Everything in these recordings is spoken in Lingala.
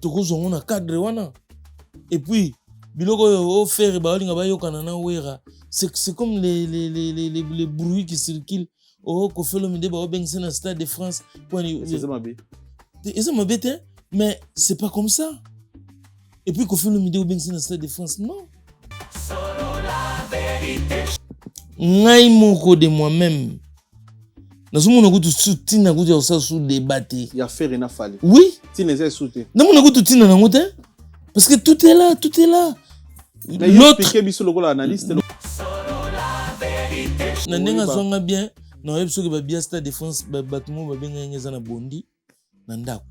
tokozongo na cadre wana. Et puis biloko faire balinga bayokana na wera. C'est comme les bruits qui circulent. Ko fait le midi ba bengse na Stade de France. C'est ça ma bé. Et ça m'embête, mais c'est pas comme ça. Et puis qu'on fait le midi au bengse na Stade de France, non. Ngai moko de moi-même. Nazumo na kutu soutien na kutu ça sous débattre. Il y a faire na fallait. Oui. Tu les as soutenu. Na mo na kutu tina na ngote parce que tout est là, tout est là. L'autre qui biso lokola analyste. Na ndenga zonga bien, na yebso ke ba bien Stade de France ba batmo ba benga ngeza na bondi na ndako.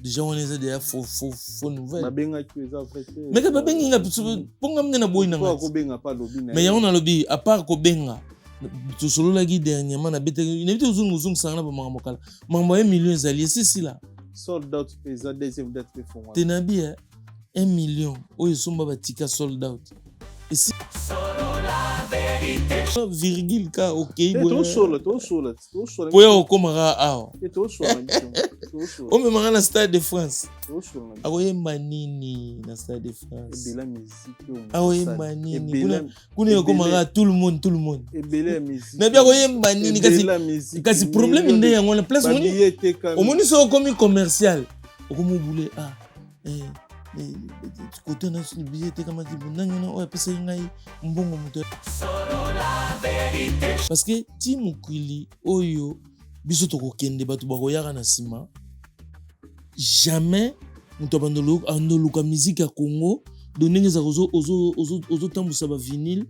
Déjà on est déjà faux nouvelle. Ba benga ki eza vrai. Mais que ba benga ponga mne na boy na nga. Ko benga pas lobby na. Mais on a lobby à part ko benga. Tu solo la guide dernièrement na bete une bete uzungu sanga ba mama mokala. Mama 1 million zali c'est si là. Sold out pesa deuxième date pe fond. Tenabi 1 million o yesomba batika sold out. Et si virgule ka OK to solo. Poya okomara awa. To solo. O me manga na Stade de France. Akoyemba nini na Stade de France. Ebela musique. Akoyemba nini. Kuna yokomara tout le monde. Ebela musique. Mais bien akoyemba nini kasi problème inde yango na place moni. Omoni so komi commercial. Okomo boule côté na billet kama kibundanyo na oya pesa ngai mbongo muto. Parce que ti mukili oyo biso tokokende bato bakoyaka na sima jamais muto andoluka musique ya Congo donenge za ozo tambusa ba vinyle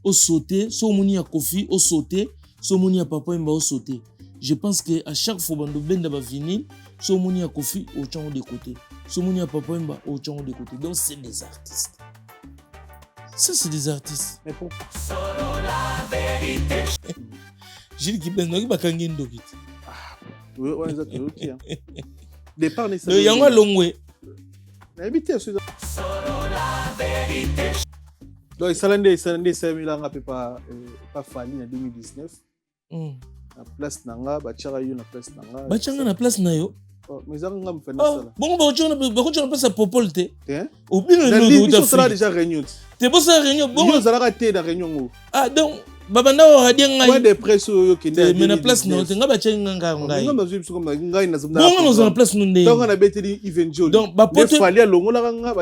o sauter so moni ya Kofi o sauter so moni ya Papa Wemba o sauter. Je pense que à chaque fois bando benda ba vinyle so moni ya Kofi au chango de côté. So moni ya Papa Wemba au chango de côté. Donc c'est des artistes. Ça c'est des artistes. Mais pour Gilles Kibenga ki bakangi ndokiti. Oui, on est OK. Départ ne le yango longwe. Na habité sur donc Salande c'est milanga pe pas fali en 2019. Na place nanga ba tchara yo na place nanga. Ba tchanga na place na yo. Mais ça ngam fait ça. Bon ba tchanga place à Popolte. Ou bien no do sera déjà réunion. T'es pas ça réunion. Bon on sera raté dans réunion. Ah donc babanda wa radio ngai. Point de presse yo kende. Mais na place na nga ba tchanga ngai. Ngam bazwi biso comme ngai na zona. Bon on na place nunde. Donc on a beteli Evenjoli. Donc ba pote fali longola nga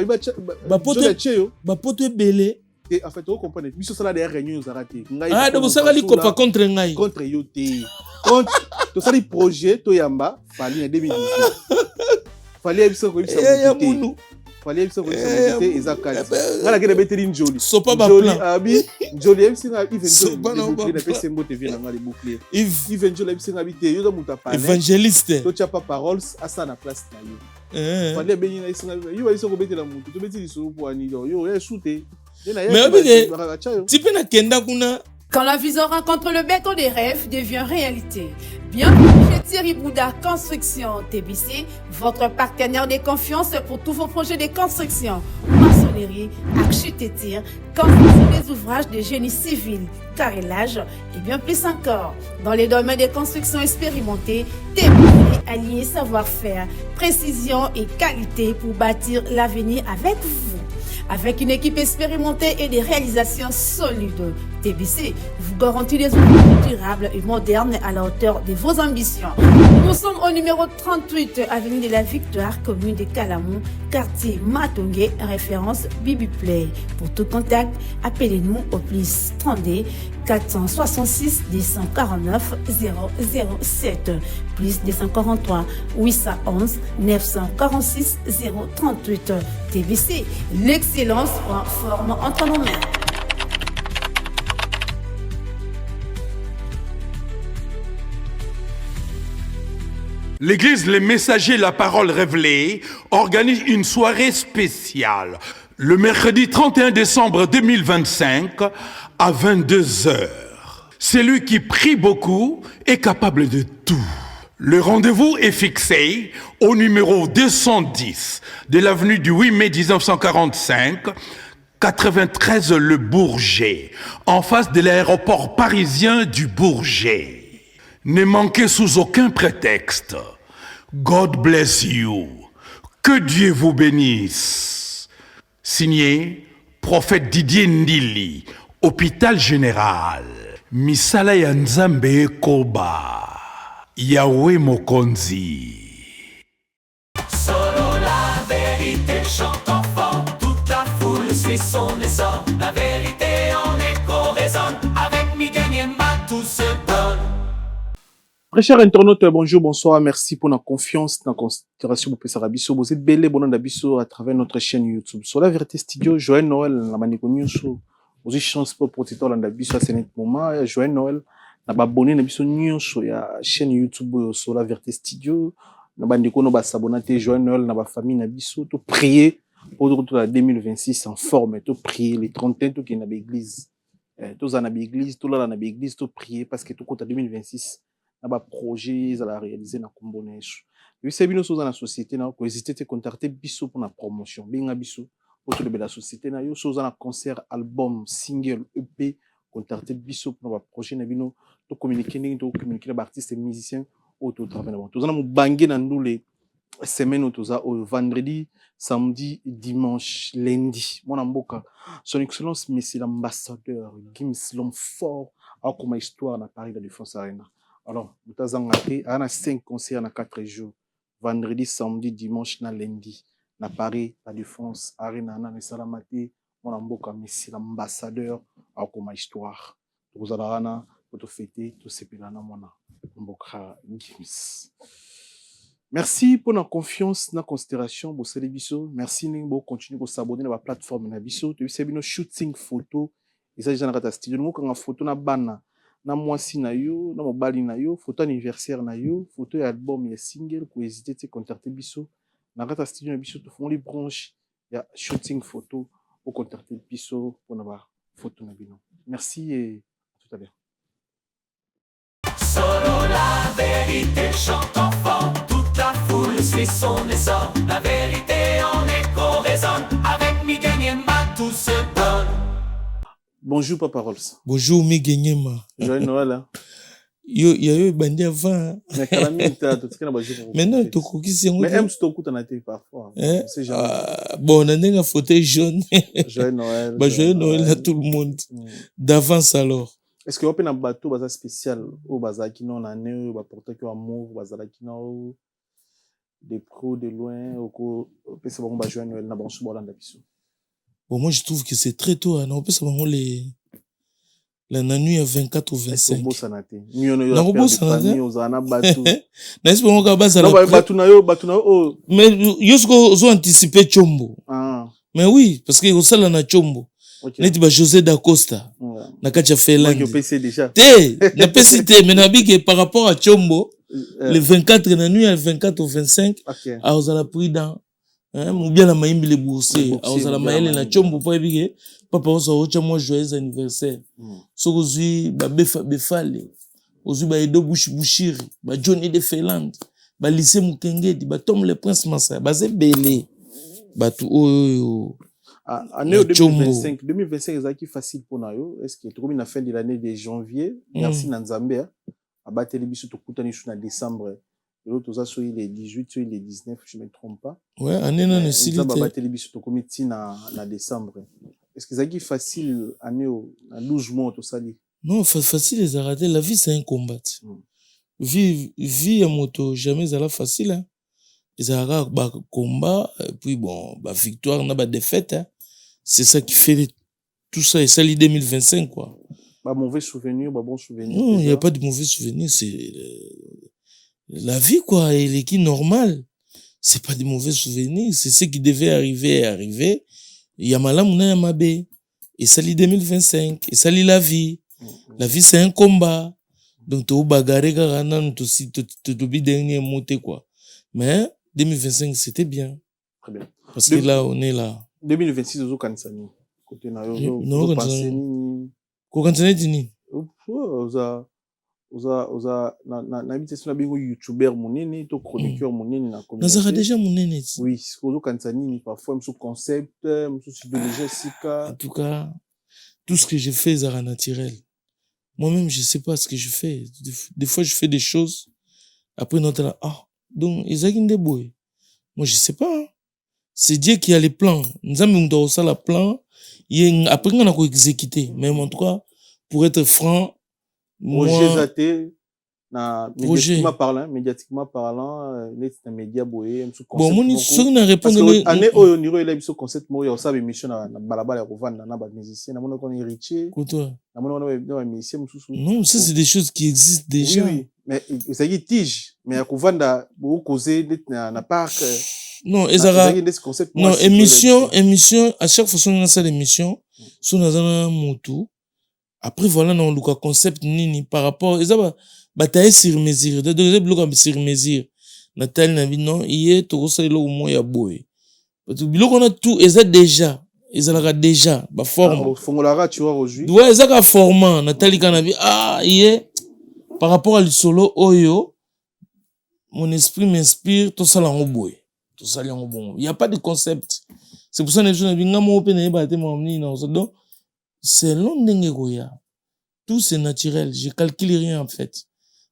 ba pote cheyo. Ba pote belé. En fait, vous comprenez, biso sala des réunions zaraté. Ah, donc ça va li kopa contre ngai. Contre yote. Contre to sali projet to yamba fali en 2019. Fali biso ko biso. Fali biso ko biso ezakali. Ngala ke beteli Njoli. Sopa ba plan. Abi Njoli MC na Evenjoli. Na pese mbote vient ngala bouclier. Evenjoli MC na bité yo do muta pa. Évangéliste. To tia pas paroles à ça na place na yo. Fali benyi na isinga yo ba iso ko betela mutu. To beteli so po ani yo shooter. Quand la vision rencontre le béton des rêves devient réalité. Bienvenue chez Thierry Bouddha Construction TBC, votre partenaire de confiance pour tous vos projets de construction, maçonnerie, architecture, construction des ouvrages de génie civil, carrelage et bien plus encore. Dans les domaines de construction expérimentés, TBC allie savoir-faire, précision et qualité pour bâtir l'avenir avec vous. Avec une équipe expérimentée et des réalisations solides, TBC vous garantit des outils durables et modernes à la hauteur de vos ambitions. Nous sommes au numéro 38, avenue de la Victoire, commune de Calamon, quartier Matongé, référence Bibi Play. Pour tout contact, appelez-nous au plus 32 466 249 007 plus 243 811 946 038. TBC, l'excellence en forme entre nos mains. L'église Les Messagers La Parole Révélée organise une soirée spéciale le mercredi 31 décembre 2025 à 22h. Celui qui prie beaucoup est capable de tout. Le rendez-vous est fixé au numéro 210 de l'avenue du 8 mai 1945, 93 Le Bourget, en face de l'aéroport parisien du Bourget. Ne manquez sous aucun prétexte. God bless you. Que Dieu vous bénisse. Signé Prophète Didier Ndili, Hôpital Général. Misala ya Nzambe Koba. Yahweh Mokonzi. Solo la vérité chante enfant, toute la foule suit son essor. La vérité en écho résonne, avec Miguel Niemba tout se donne. Très chers internautes, bonjour, bonsoir, merci pour la confiance, la considération pour Pessara Bisso. Vous êtes belle, bon Bisso à travers notre chaîne YouTube. Sur la vérité studio, Joël Noël, la Maniko News, vous avez chance pour protecteur dans la Bisso à ce moment. Joël Noël, na abonné na Bisso News sur la chaîne YouTube sur la vérité studio. Na bandiko no ba s'abonner Joël Noël na ba famille na Bisso, to prier pour retour à 2026 en forme, to prier les 30 ans to qui na l'église. To za na l'église, to là na l'église, to prier parce que to compte à 2026. Na ba projet za la réaliser na kombo na Yesu. Yo sebino so za na société na ko hésiter te contacter Bisso pour la promotion. Benga Bisso pour te la société na yo so za na concert, album, single, EP, contacter Bisso pour la projet na bino to communiquer na ba artiste et musicien auto travail na. To za na mo bangé na ndule semaine to za au vendredi, samedi, dimanche, lundi. Mon amboka son excellence monsieur l'ambassadeur Gims l'homme fort a comme histoire na Paris de la Défense Arena. Alors, vous avez 5 concerts dans 4 jours. Vendredi, samedi, dimanche, na lundi. Na Paris, la Défense, Arena, na Salamate, mon amboka, messie l'ambassadeur, à comme histoire. Vous avez pour fêter, tout ce pédana, mon amboka, Gims. Merci pour la confiance, la considération, pour ces biso. Merci, Nimbo, continuez de s'abonner à la plateforme, na biso. Tu sais, shooting photo. Il s'agit de la studio. Nous, quand on photo, na bana. Na mwasi na yo, na mobali na yo, photo anniversaire na yo, photo ya album ya single, ko hésiter te contacter Bisso. Na kata studio na Bisso to font les branches ya shooting photo au contacter Bisso pour na ba photo na bino. Merci et à tout à l'heure. Solo la vérité chante enfant, toute la foule suit son essor. La vérité en écho résonne, avec Miguel Niemba tout se donne. Bonjour Papa Rolls. Bonjour Miguel. Joyeux Noël. Hein. Yo bandi avant. Mais calamita tout ce qu'on a besoin. Maintenant to kokisi ngo. Mais aime to kuta na te parfois. C'est jamais. Bon, on a un fauteuil jaune. Joyeux Noël. Bah joyeux Noël à tout le monde. D'avance alors. Est-ce que open un bateau baza spécial au baza qui non année au ba porter que amour baza qui non de pro de loin au ko pesa bon ba joyeux Noël na bon sous Bolanda biso. Bon, moi, je trouve que c'est très tôt. Hein. On peut savoir la nuit à 24 ou 25. Non, mais ils ont anticipé Chombo. Mais oui, parce qu'ils ont ça na Chombo. N'est pas José d'Acosta. Na kacha Feland. Na pesité, mais na par rapport à Chombo, le 24 la nuit à 24 ou 25, à Osala Prida. Ou bien la maïmbi les boursiers, à Osala Maël et la Chombo, pas évidé. Papa, on s'en moi joyeux anniversaire. So, aujourd'hui, Befale, aujourd'hui, Edo Bouchiri, Johnny de Feland, lycée Mukengedi, Tom le Prince Massa, c'est belé. Tout, année 2025, 2025 est facile pour nous. Est-ce que tu as la fin de l'année de janvier, merci Nanzambé, à battre les bisous, tu as décembre. L'autre, ça, soit les 18, soit les 19, je ne me trompe pas. Ouais, année non, c'est ça. Battre les bisous, tu as décembre. Est-ce que c'est facile, année, à 12 mois, tout ça? Non, facile, les arrêter. La vie, c'est un combat. Vie à moto, jamais ça la facile. Hein. Les arrêts, combat, et puis bon, victoire, on a défaite. Hein. C'est ça qui fait tout ça. Et ça, l'idée 2025, quoi. Mauvais souvenir, bon souvenir. Non, il n'y a pas de mauvais souvenir. C'est la vie, quoi. Elle est qui normale. C'est pas des mauvais souvenirs. C'est ce qui devait arriver. Il y a Malamouna Yamabe. Et ça l'idée 2025. Et ça l'est la vie. La vie, c'est un combat. Donc, tu as bagarré, tu as dernier monté, quoi. Mais 2025, c'était bien. Très bien. Parce que là, on est là. 2026, au Kansani. Côté na yo, non, Kansani dini. Oza na vitesse na bingo youtubeur monene to chroniqueur monene na communauté. Nazara déjà monene. Oui, ozo Kansani parfois sous concept, sous idéologie sika. En tout cas, tout ce que je fais zara naturel. Moi-même, je sais pas ce que je fais. Des fois, je fais des choses. Après, notre là, donc, ils ont des boys. Moi, je sais pas. Hein. c'est Dieu qui a les plans. Nous avons ça le plan. Après, on a exécuté. Mais en tout cas, pour être franc, Roger Zaté, Roger. médiatiquement parlant, les médias boyés, bon, moi, si on a répondu. Parce que année au niveau il a eu ce concept, moi, il y a aussi une émission na balabala ya kovanda na ba musicien, na mona qu'on héritier. Na mona na musicien mususu. Non, ça c'est des choses qui existent déjà. Oui, mais ça y est tige, mais à kovanda beaucoup causer na parc. Non, non, émission, à chaque fois qu'on a ça l'émission, si on a un moto, après voilà, on a un concept nini par rapport, et ça va, bataille sur mesure, de deux blocs sur mesure. Nathalie n'a dit non, hier, tout ça, il y a au moins, il y a boy. Parce que, biloko on a tout, et ça déjà, bah, forme. Fongolara, tu vois, aujourd'hui. Ouais, ça a formant, Nathalie Kanavi, hier, par rapport à l'isolo, oyo, mon esprit m'inspire, tout ça, là, on boy. Il n'y a pas de concept. C'est pour ça que les gens disent donc, c'est long. Tout c'est naturel. Je calcule rien en fait.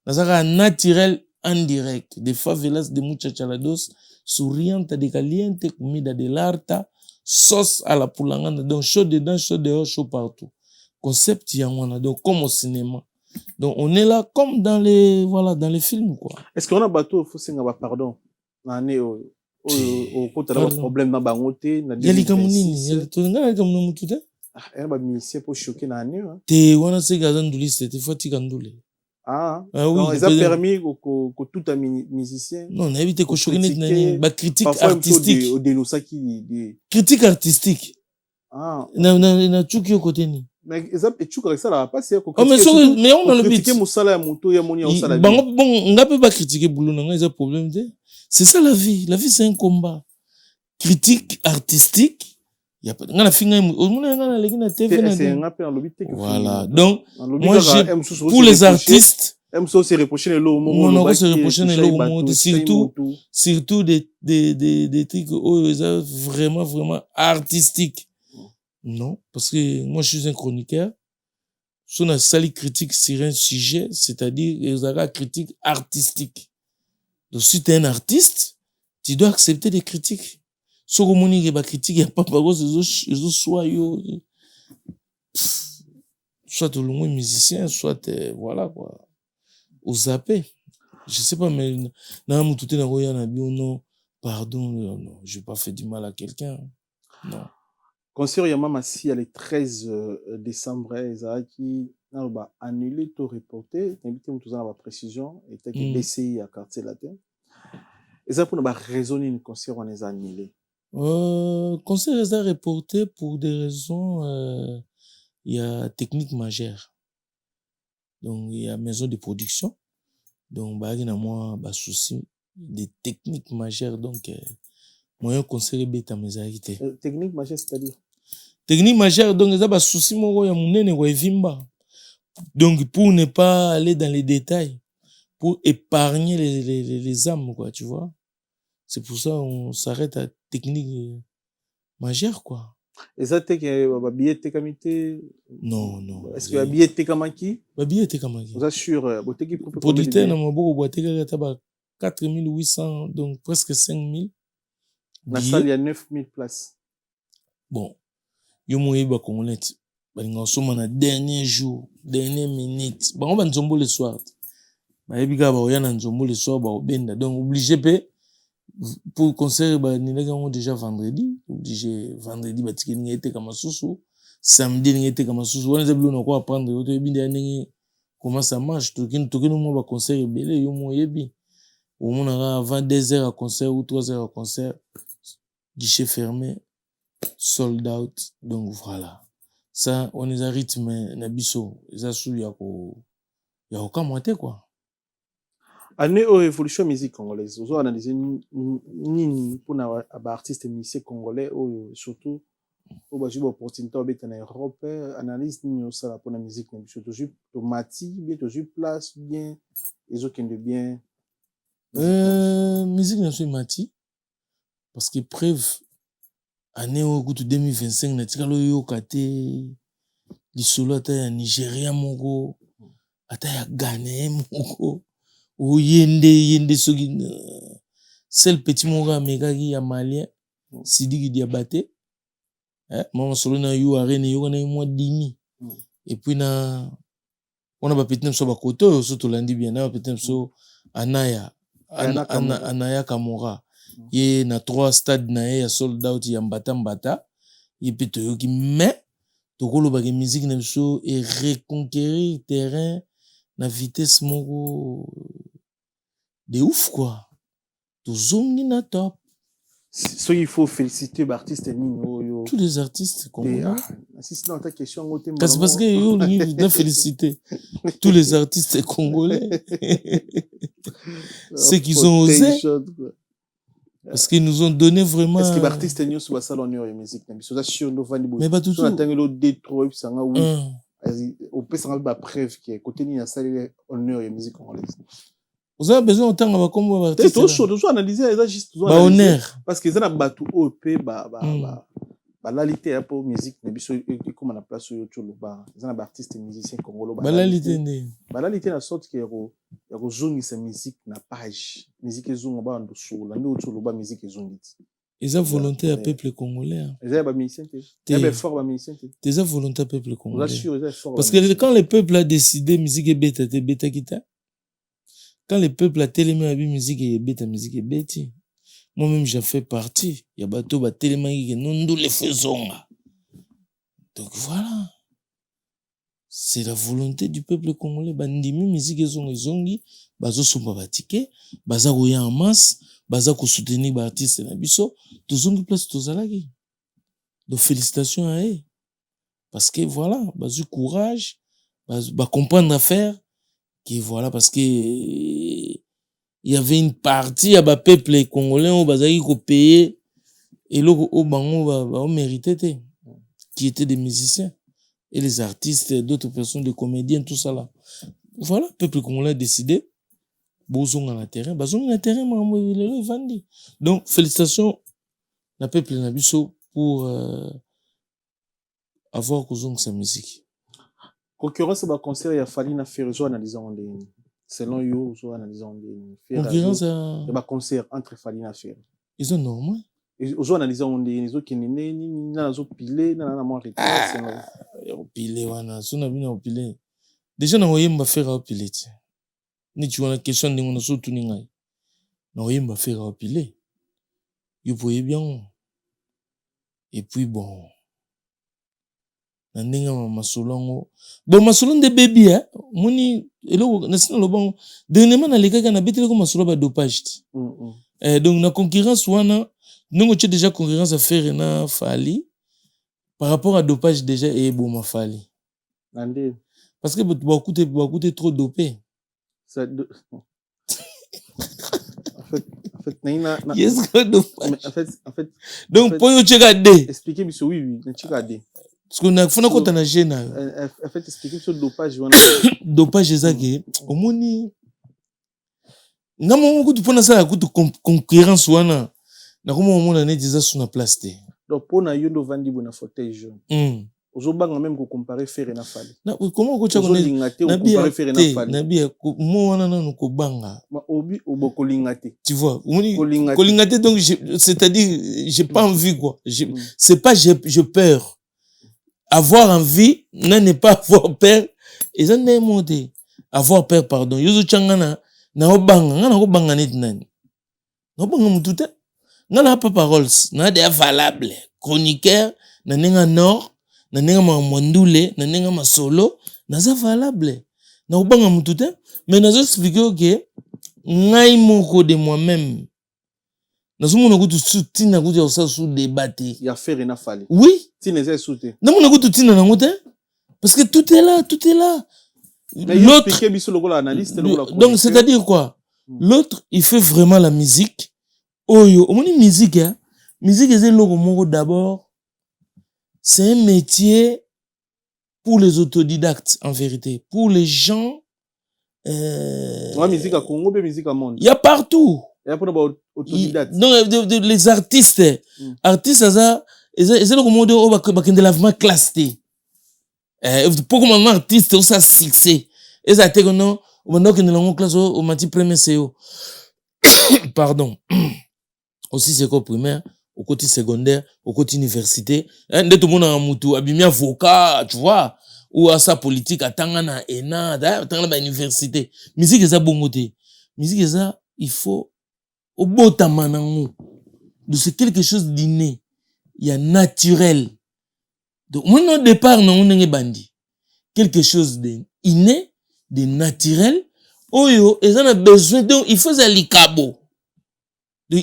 C'est naturel en direct. Des favelas, des muchachalados, souriantes, des calientes, comida de l'arta, sauce à la poulangana. Donc, chaud dedans, chaud dehors, chaud partout. Concept, il y a un. Donc, comme au cinéma. Donc, on est là comme dans les, voilà, dans les films, quoi. Est-ce qu'on a bateau, faut s'en avoir pardon? Au problème na bangote na yali kamunini yali tolengana kamunini mututa ba musicien pour choquer na année te wana se gaza nduliste te fati kandule oui ils a permis que tout un musicien non na éviter ko choquer net nani ba critique artistique au dénosaki critique artistique na chuki côté ni mais exemple tu que ça là pas c'est ko mais on a le but critiquer musala ya moto ya moni ya musala bon ngape ba critiquer boulot na nga problème te. C'est ça la vie. La vie, c'est un combat. Critique artistique. Il y a pas de. Voilà. Donc, moi, pour les artistes. Surtout des trucs vraiment, vraiment artistiques. Non. Parce que moi, je suis un chroniqueur. Si on a sali critique sur un sujet, c'est-à-dire, il y a critique artistique. Donc, si tu es un artiste, tu dois accepter des critiques. Si tu as des critiques, il n'y a pas de soit tout le monde musicien, soit, voilà, quoi. Au zappé. Je sais pas, mais, non, pardon, non, je vais pas faire du mal à quelqu'un. Non. Concert Yamama si le 13 décembre, qui a annulé tout reporté, invité nous à la précision, et que BCI à quartier latin. Et ça pour nous raisonner une concert on les a annulé. Concert les a reporté pour des raisons, il y a technique majeure. Donc il y a maison de production. Donc bah il y a moi bah souci des techniques majeures donc moyen concert bêta mes arrêté. Technique majeure c'est-à-dire technique majeure donc ça bah souci moko ya munene kwa evimba. Donc pour ne pas aller dans les détails, pour épargner les âmes quoi, tu vois. C'est pour ça on s'arrête à technique majeure quoi. Et ça t'es que billet t'es comité non non. Est-ce que billet t'es comme qui billet t'es comme qui vous assure producteur na maboko boîte ka ba 4800 donc presque 5000 la salle il y a 9000 places. Bon yo moye ba congolais balinga soma na dernier jour dernière minute bango ba nzombo le soir ba yebika ba oyana nzombo le soir ba obenda donc obligé pe pour concert ba ninga ngo déjà vendredi obligé vendredi ba tikeni ngete kama susu samedi ngete kama susu wana zablo na ko apprendre yo to yebinda ndenge comment ça marche tokino mo ba concert belé yo mo yebi au moins avant 2 heures à concert ou 3 heures à concert guichet fermé sold out donc voilà ça on est à rythme na biso ça sou ya okamwate quoi. Année au évolution musique congolaise ozo analyser nini pour na ba artiste musicien congolais surtout au ba jibo opportunité obeta na Europe analyse nini au sala pour la musique na biso toujours tomati bien toujours place bien les autres de bien musique na so mati parce que preuve année au goût 2025 na tikalo yoka te lisolo ata ya Nigeria moko ata ya Ghana moko ou yende soki seul petit moko amekaki ya malien Sidiki Diabaté. Moi, solo na yo arène yo na moi dimi. Et puis on a pas pété sur bakoto, surtout lundi bien, on a pété sur Anaya Kamora. Il y a 3 stades na ya sold out ya mbata. Il peut te yoki mais tokolo ba musique na biso et reconquérir terrain na vitesse moko de ouf quoi. Tozongi na top. Ce qu'il faut féliciter l'artiste Nino. Tous les artistes congolais. Si c'est dans ta question, c'est parce que yo doit féliciter tous les artistes congolais. Ceux qui ont osé. Parce qu'ils nous ont donné vraiment. Est-ce que l'artiste Nino soit ça l'honneur de musique? Mais pas tout. On attend le Détroit puis ça oui. On peut s'en avoir preuve qui est côté Nino ça l'honneur de musique congolaise. Vous avez besoin autant de comme vous artiste. Tout analyser ça juste honneur parce que ça na batu OP lalité pour musique mais biso comme na place yo tsholo ba ça na artiste musicien congolais lalité na sorte que ya ko zongisa musique na page musique ezonga ba ndo sola ndo tsholo ba musique ezongiti eza volonté à peuple congolais eza ba musicien te ya fort ba musicien te eza volonté à peuple congolais parce que quand le peuple a décidé musique est bêta kita. Quand le peuple a tellement la musique et bête musique et bête, moi-même j'en fais partie. Il y a bateau ba tellement qui nous les faisons. Donc voilà, c'est la volonté du peuple congolais. Bandimi musique zongi, bazo somba batike, baza koya en masse, baza ko soutenir ba artiste na biso, tozongi place tozalaki. Donc félicitations à eux. Parce que voilà, bazu courage, ba comprendre à faire. Qui voilà parce que il y avait une partie à peuple congolais au bazaki ko payer et le au bango mérité qui étaient des musiciens et les artistes d'autres personnes des comédiens tout ça là voilà peuple congolais a décidé bozonga na terrain mambo vandi donc félicitations na peuple na biso pour avoir kozonga sa musique. Concurrence ba concert ya fali na faire zo analyser en ligne selon yo zo analyser en ligne concurrence ba concert entre fali na faire ils sont normal zo analyser en ligne zo kinene ni na zo pile na mo retraite no pile wana so na bina pile déjà na oyemba faire pile ti ni tu wana question ndingo na so tuni ngai na oyemba faire pile yo voyez bien et puis bon na ndenge masolongo bon masolongo de baby moni eloko na sina lobongo dernièrement na lekaka na betele ko masolo ba dopage donc na concurrence wana ndongo tu déjà concurrence à faire na fali par rapport à dopage déjà et bon ma fali ande parce que beaucoup trop dopé ça en fait na yes dopage en fait donc pour yo checker D expliquer monsieur oui na checker D parce qu'on a fait na kota na gêne en fait expliquer sur dopage dopage ezaki omoni ngamo kutu pona ça kutu concurrence wana na komo omona ne déjà sur na place te donc pona yondo vandi bona fauteuil jaune ozobanga même ko comparer faire na fali na comment ko tshako na comparer faire na fali na bia mo wana na ko banga ma obi oboko lingate tu vois kolingate donc c'est-à-dire j'ai pas envie quoi c'est pas j'ai peur avoir envie n'est pas avoir peur et ça n'est monté avoir peur pardon yozo changana na obanga na ko banga net nani no banga mutute na pas paroles na des valable chroniqueur na nenga nord na nenga mwandule na nenga masolo na za valable na obanga mutute mais na zo expliquer que ngai moko de moi-même na zo mona ko tu na ko ça sous débattre ya faire na fali oui tu ne sais sauter na mona ko tu na ngote parce que tout est là l'autre donc c'est-à-dire quoi l'autre il fait vraiment la musique oyo omoni musique musique c'est logo moko d'abord c'est un métier pour les autodidactes en vérité pour les gens musique à Congo mais musique à monde il y a partout il y a pour autodidactes non les artistes artistes ça c'est logo moko bakende lavement classé pour comme un artiste ou ça succès et ça te non ou maintenant que nous classe au mati premier CEO pardon aussi c'est quoi primaire au côté secondaire, au côté université. Dès tout le monde a un moutou, abimi avocat, tu vois, ou à sa politique, à tangana ena, à tangana université. Musique est ça bon côté. Musique est ça, il faut, au beau tamanango. Donc c'est quelque chose d'inné. Il y a naturel. Donc, mon au départ, non, on est bandi. Quelque chose d'inné, de naturel. Oyo, et ça a besoin, donc, il faut ça likabo.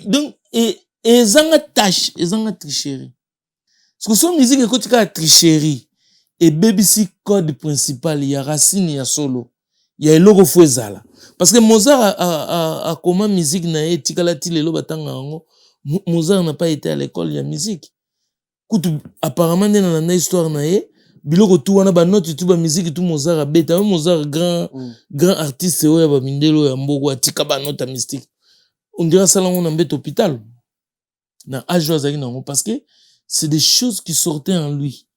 Donc, et ça a tâche, et ça a tricherie. Parce que son musique est quand il tricherie, et BBC code principal, il y a racine, il y a solo. Il y a le logo fouezala. Parce que Mozart a comment musique na e, tikalati lelo batanga ngo. Mozart n'a pas été à l'école, il y a musique. Apparemment, dans la histoire na e, biloko tout wana ba note tout ba musique tout Mozart a beta. Mozart grand artiste oya ba mindelo ya mbogo atika ba note mystique. On dirait ça là on embête hôpital. Na âge parce que c'est des choses qui sortaient en lui.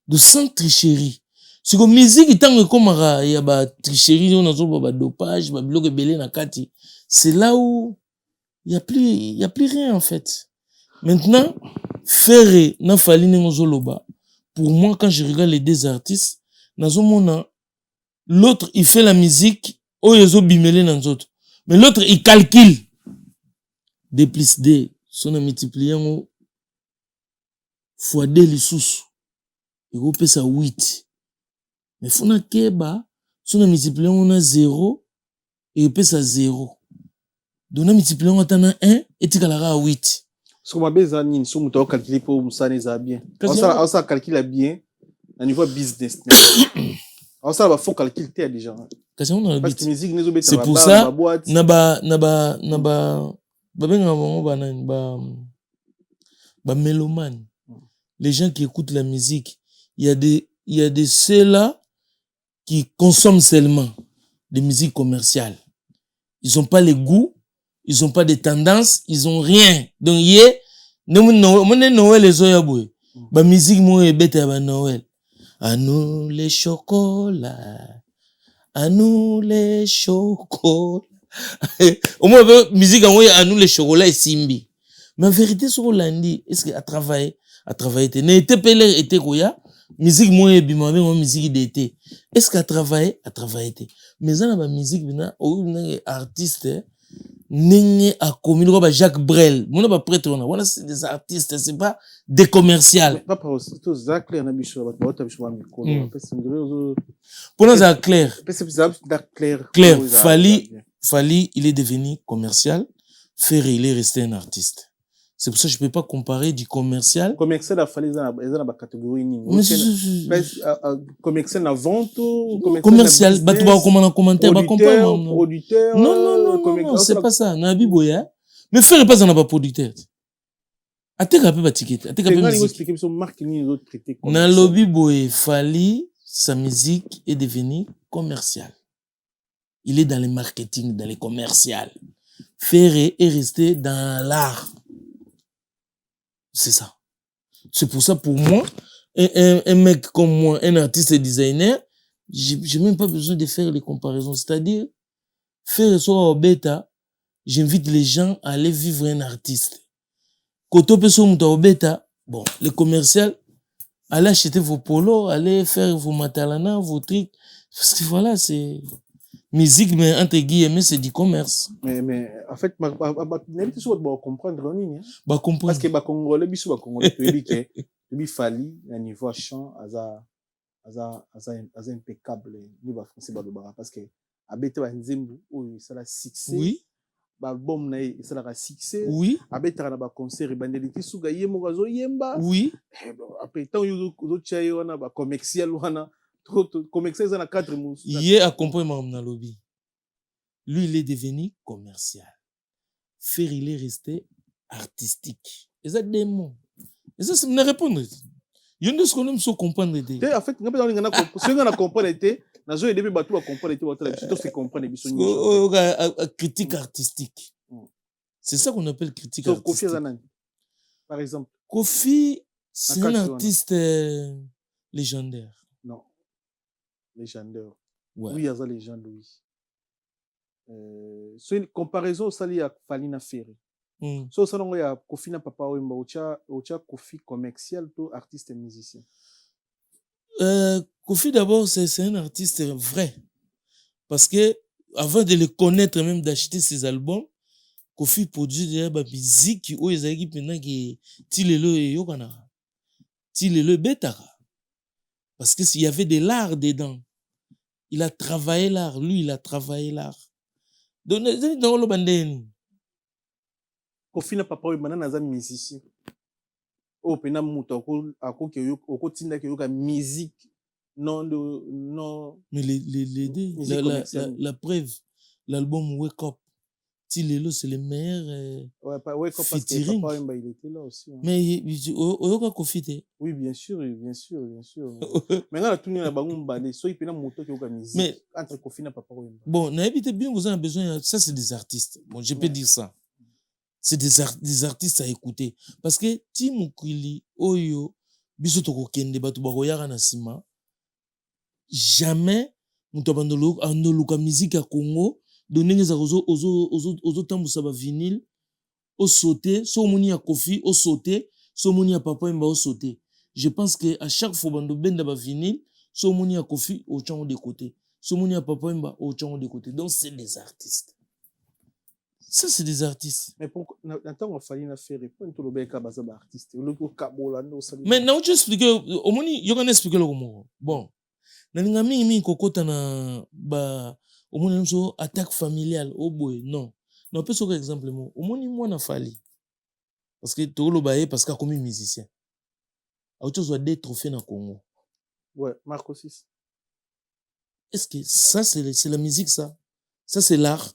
De sans tricherie. C'est que musique tant comme il y a ba tricherie on a ba dopage, ba biloko belé na kati. C'est là où il y a plus rien en fait. Maintenant, Ferré, n'a fallu n'engozoloba. Pour moi, quand je regarde les deux artistes, l'autre, il fait la musique, oh, ils ont bimélé dans autres. Mais l'autre, il calcule. D plus D, son multipliant, fois D les sous. Il repère ça 8. Mais fona keba, son multipliant, on a 0, et il repère ça 0. Donc, on a multipliant, on a 1, et tu calara 8. Parce que ma beza nini, so muto calculer pour musane za bien. On ça calcule bien, à niveau business. On ça va faut calculer déjà. Parce que musique nous obéit. C'est pour ça, mélomane. Les gens qui écoutent la musique, il y a des ceux-là qui consomment seulement des musiques commerciales. Ils ont pas les goûts, ils ont pas de tendances, ils ont rien. Donc, Noël les oyaboué. Ba musique moi est bête à Noël. À nous les chocolats. À nous les chocolats. Au moins, musique à nous les chocolats et simbi. Mais en vérité, sur Hollandi, est-ce qu'il a travaillé? N'était pas l'air été quoi? Musique moi et bimame, moi musique d'été. Est-ce qu'il a travaillé? Mais ça, la musique, artiste, n'est à communiquer avec Jacques Brel. Mon pas prêtre, voilà, c'est des artistes, c'est pas des commerciaux. Pas par tout ça, clair, n'a bichou, pas autre bichou, mais quoi. Pour nous, c'est clair. Clair, Fali, il est devenu commercial. Ferré, il est resté un artiste. C'est pour ça que je peux pas comparer du commercial. Commercial a fallu dans la catégorie ni. Commercial na vente ou commercial, bah tu vas comment en commentaire, bah comprendre. Producteur. Non, c'est pas ça. Na biboya. Mais Ferré pas un pas producteur. Atek un peu ba ticket. Atek un peu musique. Na lobby boy Fali, sa musique est devenue commerciale. Il est dans le marketing, dans les commerciales. Ferré est resté dans l'art. C'est ça. C'est pour ça, pour moi, un mec comme moi, un artiste et designer, j'ai même pas besoin de faire les comparaisons. C'est-à-dire, faire soit au bêta, j'invite les gens à aller vivre un artiste. Quand on peut se au bêta, bon, le commercial, allez acheter vos polos, allez faire vos matalana, vos trucs. Parce que voilà, c'est musique, mais entre guillemets, c'est du commerce. Mais en fait, n'importe soit bon comprendre en ligne. Bah comprendre. Parce que bah congolais biso bah congolais tu Fali à niveau chant aza impeccable ni ba français ba lobara parce que abete ba nzembu ou ça la succès. Oui. Ba album na ça la succès. Oui. Abete na ba concert bandeli kisuga yemo gazo yemba. Oui. Après tant yo chayo wana ba commercial wana commercial ça na 4 mots. Il accompagne mon lobby. Lui, il est devenu commercial. Ferré, il est resté artistique. Et ça, des mots. Et ça, c'est me répondre. Il y a ce qu'on aime se comprendre. En fait, on a comprendre, na zo début bateau à comprendre, c'est comprendre. Critique artistique. C'est ça qu'on appelle critique artistique. Kofi Zanan, par exemple. Kofi, c'est un artiste légendaire. Non. Légendaire. Ouais. Oui, il y a ça légende, oui. C'est une comparaison, ça lié à Falina Ferré. So ça non ya Kofi na Papa Wemba ocha Kofi commercial to artiste et musicien. Kofi d'abord c'est un artiste vrai parce que avant de le connaître même d'acheter ses albums Kofi produit déjà ba musique o ezaki pendant que tilelo yokana tilelo betaka parce que s'il y avait de l'art dedans il a travaillé l'art lui il a travaillé l'art donc dans le bandeni Kofi na Papa Wemba na za musicien o pena muto ko tinda ke yoka musique non mais les deux la preuve l'album Wake Up Tilelo c'est le meilleur Wake Up parce que Papa Wemba il était là aussi mais oyoka Kofi te oui bien sûr mais là tout na bango mbale so il pena muto ke yoka musique entre Kofi na Papa Wemba bon na habité bien vous avez besoin ça c'est des artistes bon je peux dire ça c'est des artistes à écouter parce que ti mukili oyo biso to kokende bato bakoyaka na sima jamais muto andoluka musique ya Congo donenge za ozo tambusa ba vinyle au sauter so moni ya Kofi au sauter so moni ya Papa Wemba au sauter je pense que à chaque fois bando benda ba vinyle so moni ya Kofi au chango de côté so moni ya Papa Wemba au chango de côté donc c'est des artistes. Ça, c'est des artistes. Mais pour on fallait faire répondre tout le bec à base d'artistes. Mais non, tu expliques. Au moins, il y a un expliquer le mot. Bon, nalinga mingi kokota na ba au moins nous attaque familiale au boy non. Non, peut sur exemple mo. Au moins moi na fali. Parce que tout le baye parce qu'il a comme musicien. Autre soit des trophées na Congo. Ouais, Marco 6. Est-ce que ça c'est la musique ça? Ça c'est l'art.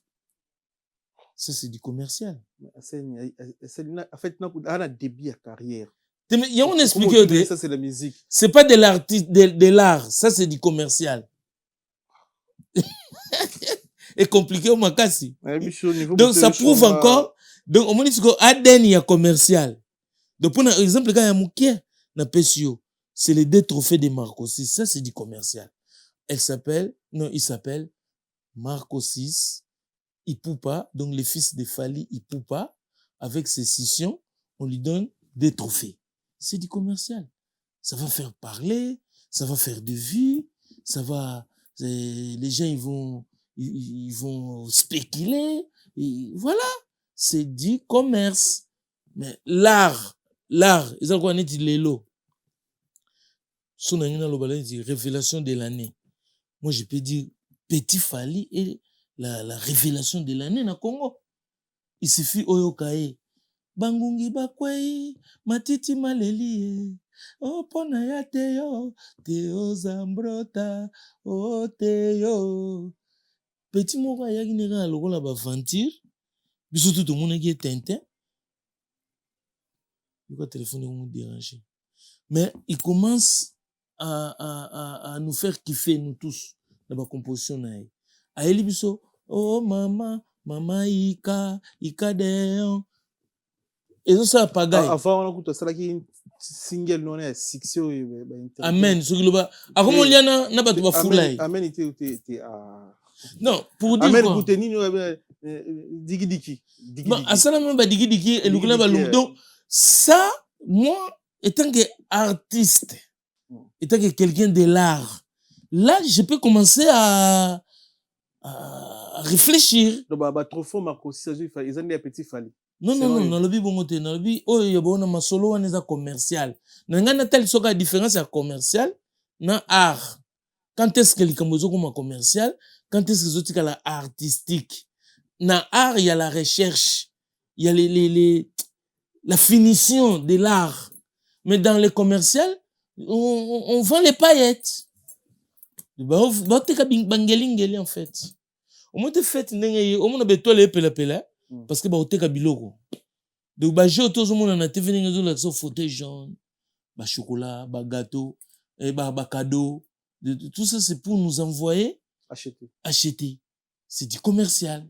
Ça, c'est du commercial. En fait, on a un début à carrière. Il y a un expliqué. Ça, c'est la musique. C'est pas de l'artiste, de l'art. Ça, c'est du commercial. Et compliqué au Makassi. Donc, ça prouve encore. Donc, au moins, c'est qu'il y a commercial. Donc, pour exemple, quand il y a Mouké, c'est les 2 trophées de Marco 6. Ça, c'est du commercial. Il s'appelle Marco 6. Ipupa, donc le fils de Fali Ipupa, avec ses scissions, on lui donne des trophées. C'est du commercial. Ça va faire parler, ça va faire de vues, ça va, les gens ils vont spéculer, et voilà. C'est du commerce. Mais l'art, ils ont quoi dit l'élo. Son révélation de l'année. Moi, je peux dire Petit Fali et la révélation de l'année na Congo. Il suffit oyokae. Bangungi bakwei, matiti maleli. Oh pona ya teo zambrota, oh teo. Petit moko ya ginera lokola ba aventure. Biso tout le monde qui est Tintin. Le téléphone nous déranger. Mais il commence à nous faire kiffer nous tous dans la composition nae. Aeli biso oh mama ika deon et ça pagaille avant on a écouté ça qui single non est succès amen ce qui ba akomo liana na bato ba fulai amen était non pour dire amen quoi écouter nini digi bon asala même ba digi et lukula ba donc ça moi étant que artiste étant que quelqu'un de l'art là je peux commencer à réfléchir. Donc, bah, trop fort, Marco, si ils ont des petits Fali. Non, le bi bongote, non, le bi, oh, y a bon, ma solo, on est commercial. N'a telle soit la différence à commercial, na art. Quand est-ce que les camozo comme commercial, quand est-ce que les artistique? Na art, il y a la recherche, il y a la finition de l'art. Mais dans le commercial, on vend les paillettes. Bah, t'es bangelingeli, en fait. Au moins, t'es fait, au moins, t'es toilé, pela, parce que, bah, t'es kabiloko. Donc, bah, j'ai autour de mon on a été venu dans la fauteuil jaune, bah, chocolat, bah, gâteau, et bah, cadeau. Tout ça, c'est pour nous envoyer. Acheter. C'est du commercial.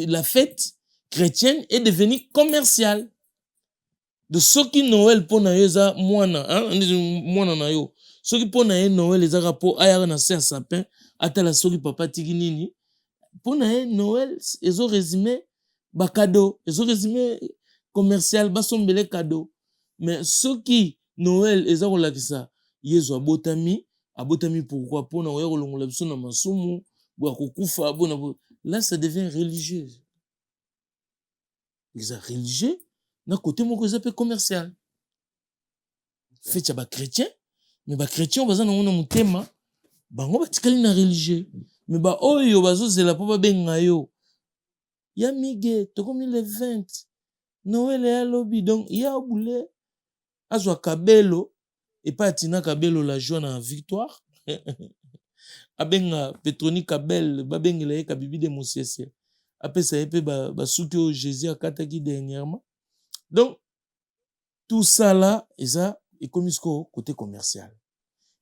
La fête chrétienne est devenue commerciale. De ceux qui Noël pour naïza, moana, moana naïo. Ceux qui pour naïe Noël, les arapos, aïe, na serre sapin, atala ceux qui papa tiki nini. Pour naïe Noël, ils ont résumé ba cadeau ezo résumé commercial basombele cadeau mais soki Noël eza kolakisa Yesu abotami pourquoi pona oya kolongola biso na masumu bwa kokufa bona là ça devient religieux eza religieux na côté moko eza pe commercial fête ya ba chrétien mais ba chrétien baza na ngona mutema bango batikali na religieux mais ba oyo bazozela po babenga yo ya mige tokomi le 20 Noël ya lobi donc ya boule azwa kabelo et pas atina kabelo la joie na victoire abenga Petroni kabel babengela ye kabibi de mosiese apesa ye pe basuki oyo Jésus akataki dernièrement donc tout ça là eza ekomi siko côté commercial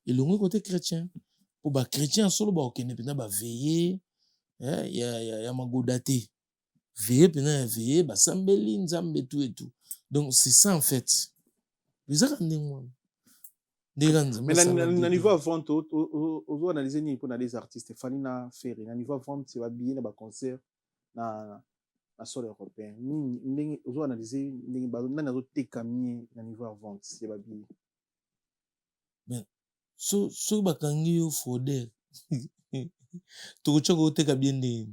elongo côté chrétien po ba chrétien solo ba okende pena ba veiller ya magoda te veiller pena ya veiller basambeli nzambe tout et tout donc c'est ça en fait eza ndengwa mais na niveau avant ozo analyser ni pour les artistes Fanny na Ferry na niveau avant c'est ba billet na ba concert na sol européen ni ozo analyser ndenge ba na zo tekami na niveau avant c'est ba billet mais so bakangi yo foder tokochoko oteka bien ndenge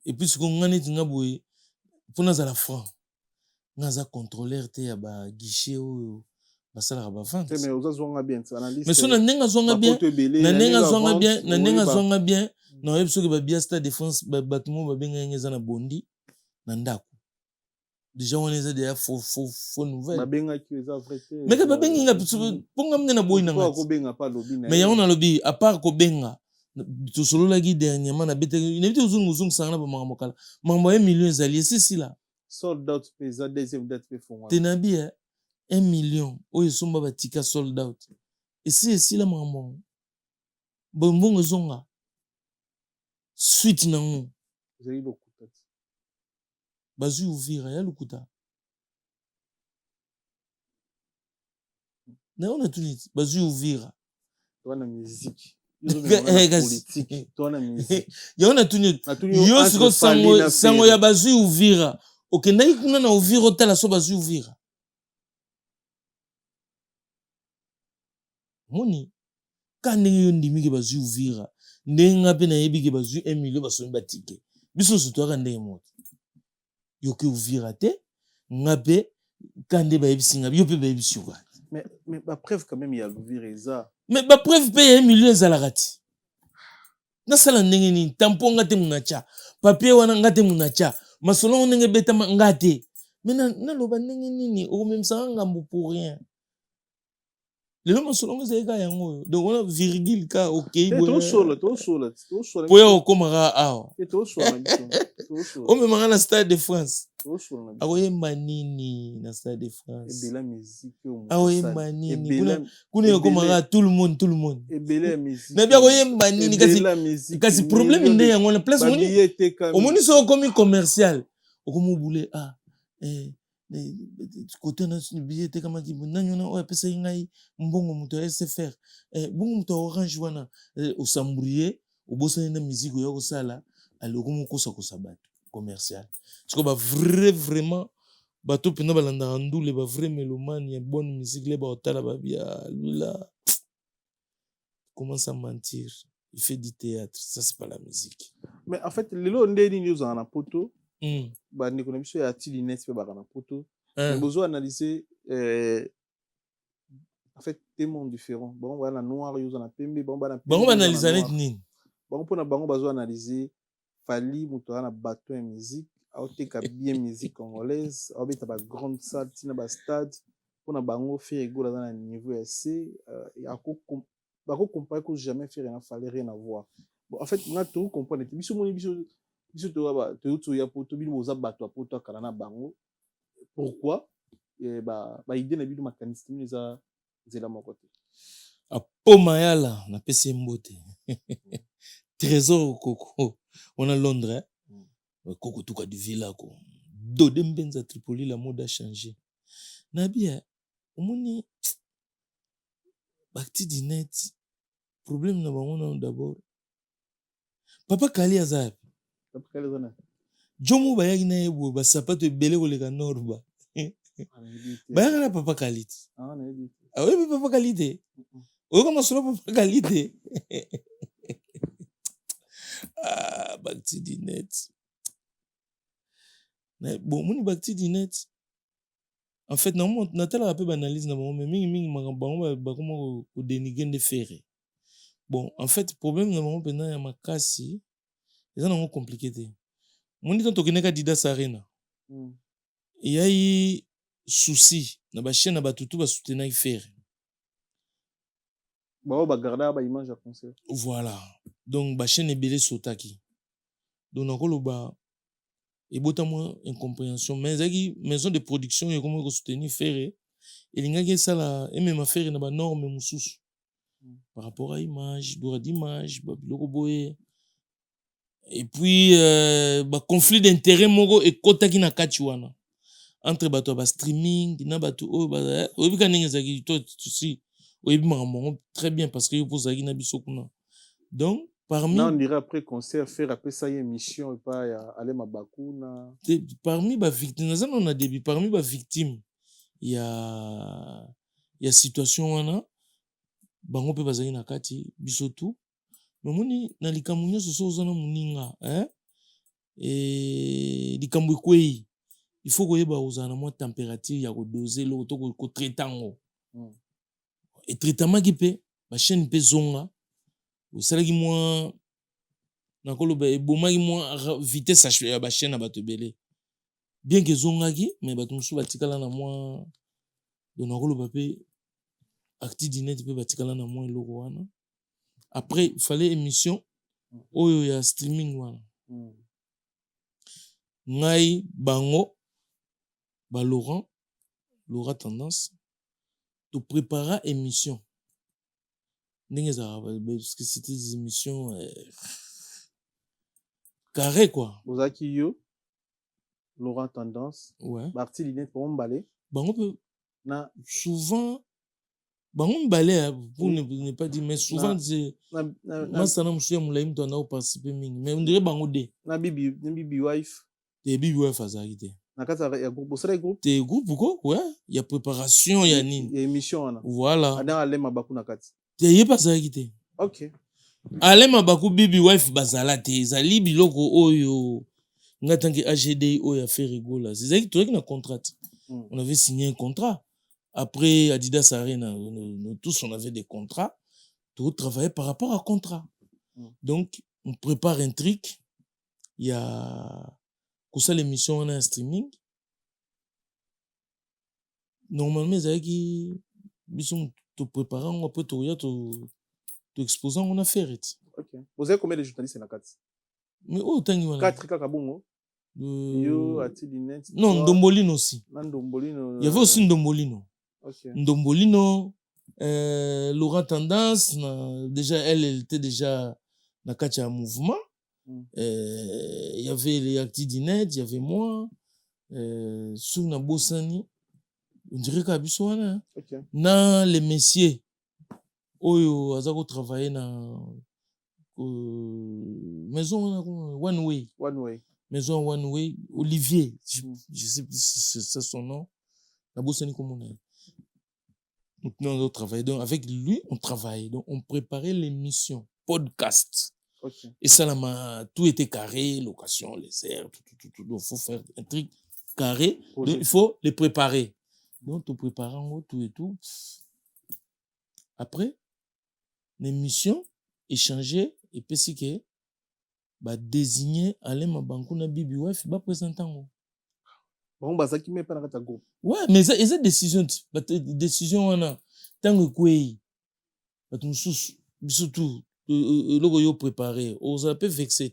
et puis ce qu'on ngani tinga boye pona za la franc ngaza contrôleur te ya ba guichet oyo basala ba vente mais ozazonga bien analyse mais so na ndenga zonga bien na ndenga zonga bien na yeb soki ba bia Stade de France batimo ba benga ngeza na bondi na ndako déjà on est déjà faux nouvelle ba benga ki eza vrai te mais ka ba benga nga ponga mne na boy na nga ko benga pa lobi na mais ya on a lobi à part ko benga to solo la gi dernièrement na bete il évite uzungu sanga ba mama mokala mambo ya millions ezali si là sold out pesa deuxième date pe fongwa tenabi 1 million oyo somba batika sold out esi la mambo bongo zonga suite nango zeli lokuta bazu ouvira ya lokuta na on a tout dit bazu ouvira wana musique politique tona musique ya on a tout dit yo siko sango ya bazu ouvira okendaki kuna na ouvira otala so bazu ouvira moni kandi yo ndimiki bazu ouvira ndenga pe na yebiki bazu 1 million basoni batike biso so toka ndenge moto yoki ouvira te ngape kandi ba yebisinga yo pe ba yebisuka mais ba preuve quand même il y a l'ouvira eza mais ba preuve pe ya 1 million ezala kati na sala ndenge ni tampo ngate munacha papier wana ngate munacha masolo ndenge beta ngate mais na loba ndenge nini o même ça ngambo pour rien lelo masolo ngezeka yango donc on a virgule ka OK to sola poya okomaka awa to sola o me manga na Stade de France akoyemba nini na Stade de France ebela musique akoyemba nini kuna yokomaka tout le monde ebela musique na bia koyemba nini kasi problème nde yango na place omoni so okomi commercial okomobule côté na billet te kama kibu nanyona oya pesa ngai mbongo muto ya SFR bongo muto Orange wana osambrouiller obosana na musique yo kosala ali okomokosa kosabato commercial parce que ba vraiment bato pena balanda ndule ba vrai mélomane ya bonne musique les ba otala ba bia là commence à mentir il fait du théâtre ça c'est pas la musique mais en fait lelo ndeni news en poto ba ndeko na biso ya Tilinets pe ba na poto mais besoin analyser en fait des mondes différents bon voilà noir yo na pembe bon ba analyser net nini bon pona bango bazo analyser fali muto na bato ya musique aoteka bien musique congolaise abeta ba grande salle tina ba stade pona bango faire égal dans le niveau ya C bako comparer que jamais faire rien fallait rien avoir bon en fait on a tout comprendre biso moni biso to ya poto bino boza bato poto kala na bango pourquoi ba idée na bino makanisi za zela moko te apoma yala na pesi mbote trésor koko on a Londres koko tuka du villa ko dode mbenza Tripoli la mode a changé na bien omoni bakti di net problème na bango na d'abord papa Kali azapi Après les années. Jomo bayaki na yebo ba sapato ebele koleka nord ba. Bayaka na papa qualité. Ah, on a dit. Ah oui, mais papa qualité. Oh comment solo papa qualité. Ah, Bakti Dinet. Bon, moni Bakti Dinet. En fait, non, Nathalie a peu analyse na mais mingi makambo ba comment au dénigrer de faire. Bon, en fait, problème na maman pendant ya makasi, ils ont compliqué té. Moni tant tokeneka Didas Arena. Il y a eu souci na ba chaîne na ba tutu ba soutenir faire. Bon, bah garder ba image à concert. Voilà. Donc ba chaîne ebele sotaki. Donc nakolo ba et botamment incompréhension mais zaki maison de production et comment soutenir faire et lingaki ça la et même affaire na ba norme mususu par rapport à image droit d'image ba biloko boye et puis ba conflit d'intérêt moko et kotaki na kati wana entre bato ba streaming na bato o ba obika ndenge zaki to si oyebi makambo très bien parce que yo pozaki na biso kuna donc parmi Là, on dirait après concert, faire après ça, il y a une mission et pas aller ma bakuna. Parmi les victimes, on a début parmi les victimes, il y a situation wana bango pe bazali na kati biso tout mais moni na likambo nyonso so ozana moninga hein et likambo ekwei il faut koyeba ozana na mwa température ya kodoser lo to ko traiter ngo et traitement ki pe ba chaîne pe zonga osalaki mwa nakoloba ebomaki mwa vitesse ya ba chaîne na bato ebele bien que zongaki mais bato mosusu batikala na mwa donc nakoloba pe Acti Dinet pe batikala na mwa eloko wana après il fallait émission oyo ya streaming wana ngai bango ba Laurent Tendance to prépara émission ndenge za parce que c'était des émissions carré quoi Ozaki yo Laurent Tendance ouais Acti Dinet pour m'baller bango pe na souvent bango balé pour ne pas dire mais souvent c'est moi ça n'a monsieur moulaim to na participer mingi mais on dirait bango de na bibi wife te bibi wife azaki na kata ya groupe ça groupe te groupe quoi ouais il y a préparation il y a nini il y a émission wana voilà ada ale mabaku na kati te yé pas azaki te OK ale mabaku bibi wife bazala te ezali biloko oyo ngatangi AGD oyo a fait rigola c'est ça qui na contrat on avait signé un contrat. Après Adidas Arena, nous tous, on avait des contrats. Tout travaillait par rapport à contrat. Donc, on prépare un truc. Il y a pour ça l'émission on a un streaming. Normalement, c'est qui ils te préparant on peut te exposant on a fait. OK. Vous avez combien de journalistes na kati? Mais autant il y en a 4 kaka bongo. Yo Acti Dinet. Non, Ndombolino aussi. Ndombolino. Il y avait aussi Ndombolino. OK. Ndombolino, Laurent Tendance, déjà, elle était déjà dans le mouvement. Il y avait les Acti Dinet, il y avait moi, Souna Bossani, on dirait qu'il y a besoin. Dans les messieurs, Oyo, Azako travaillait dans maison One Way. Maison One Way, Olivier, je sais plus si c'est son nom. La Bossani, comme on est. On travaillait donc avec lui, on travaillait donc on préparait l'émission podcast. Okay. Et ça tout était carré, location, les airs, tout. Donc faut faire un truc carré. Donc il faut les préparer. Donc tout préparant tout et tout. Après l'émission échanger et puis c'est que bah désigner aller ma banque na bibi wife ba présentant. Bon bah ça qui met pas dans ta groupe. Ouais, mais ça décision on a tant que quoi tout surtout le logo yo préparé on a peu vexé.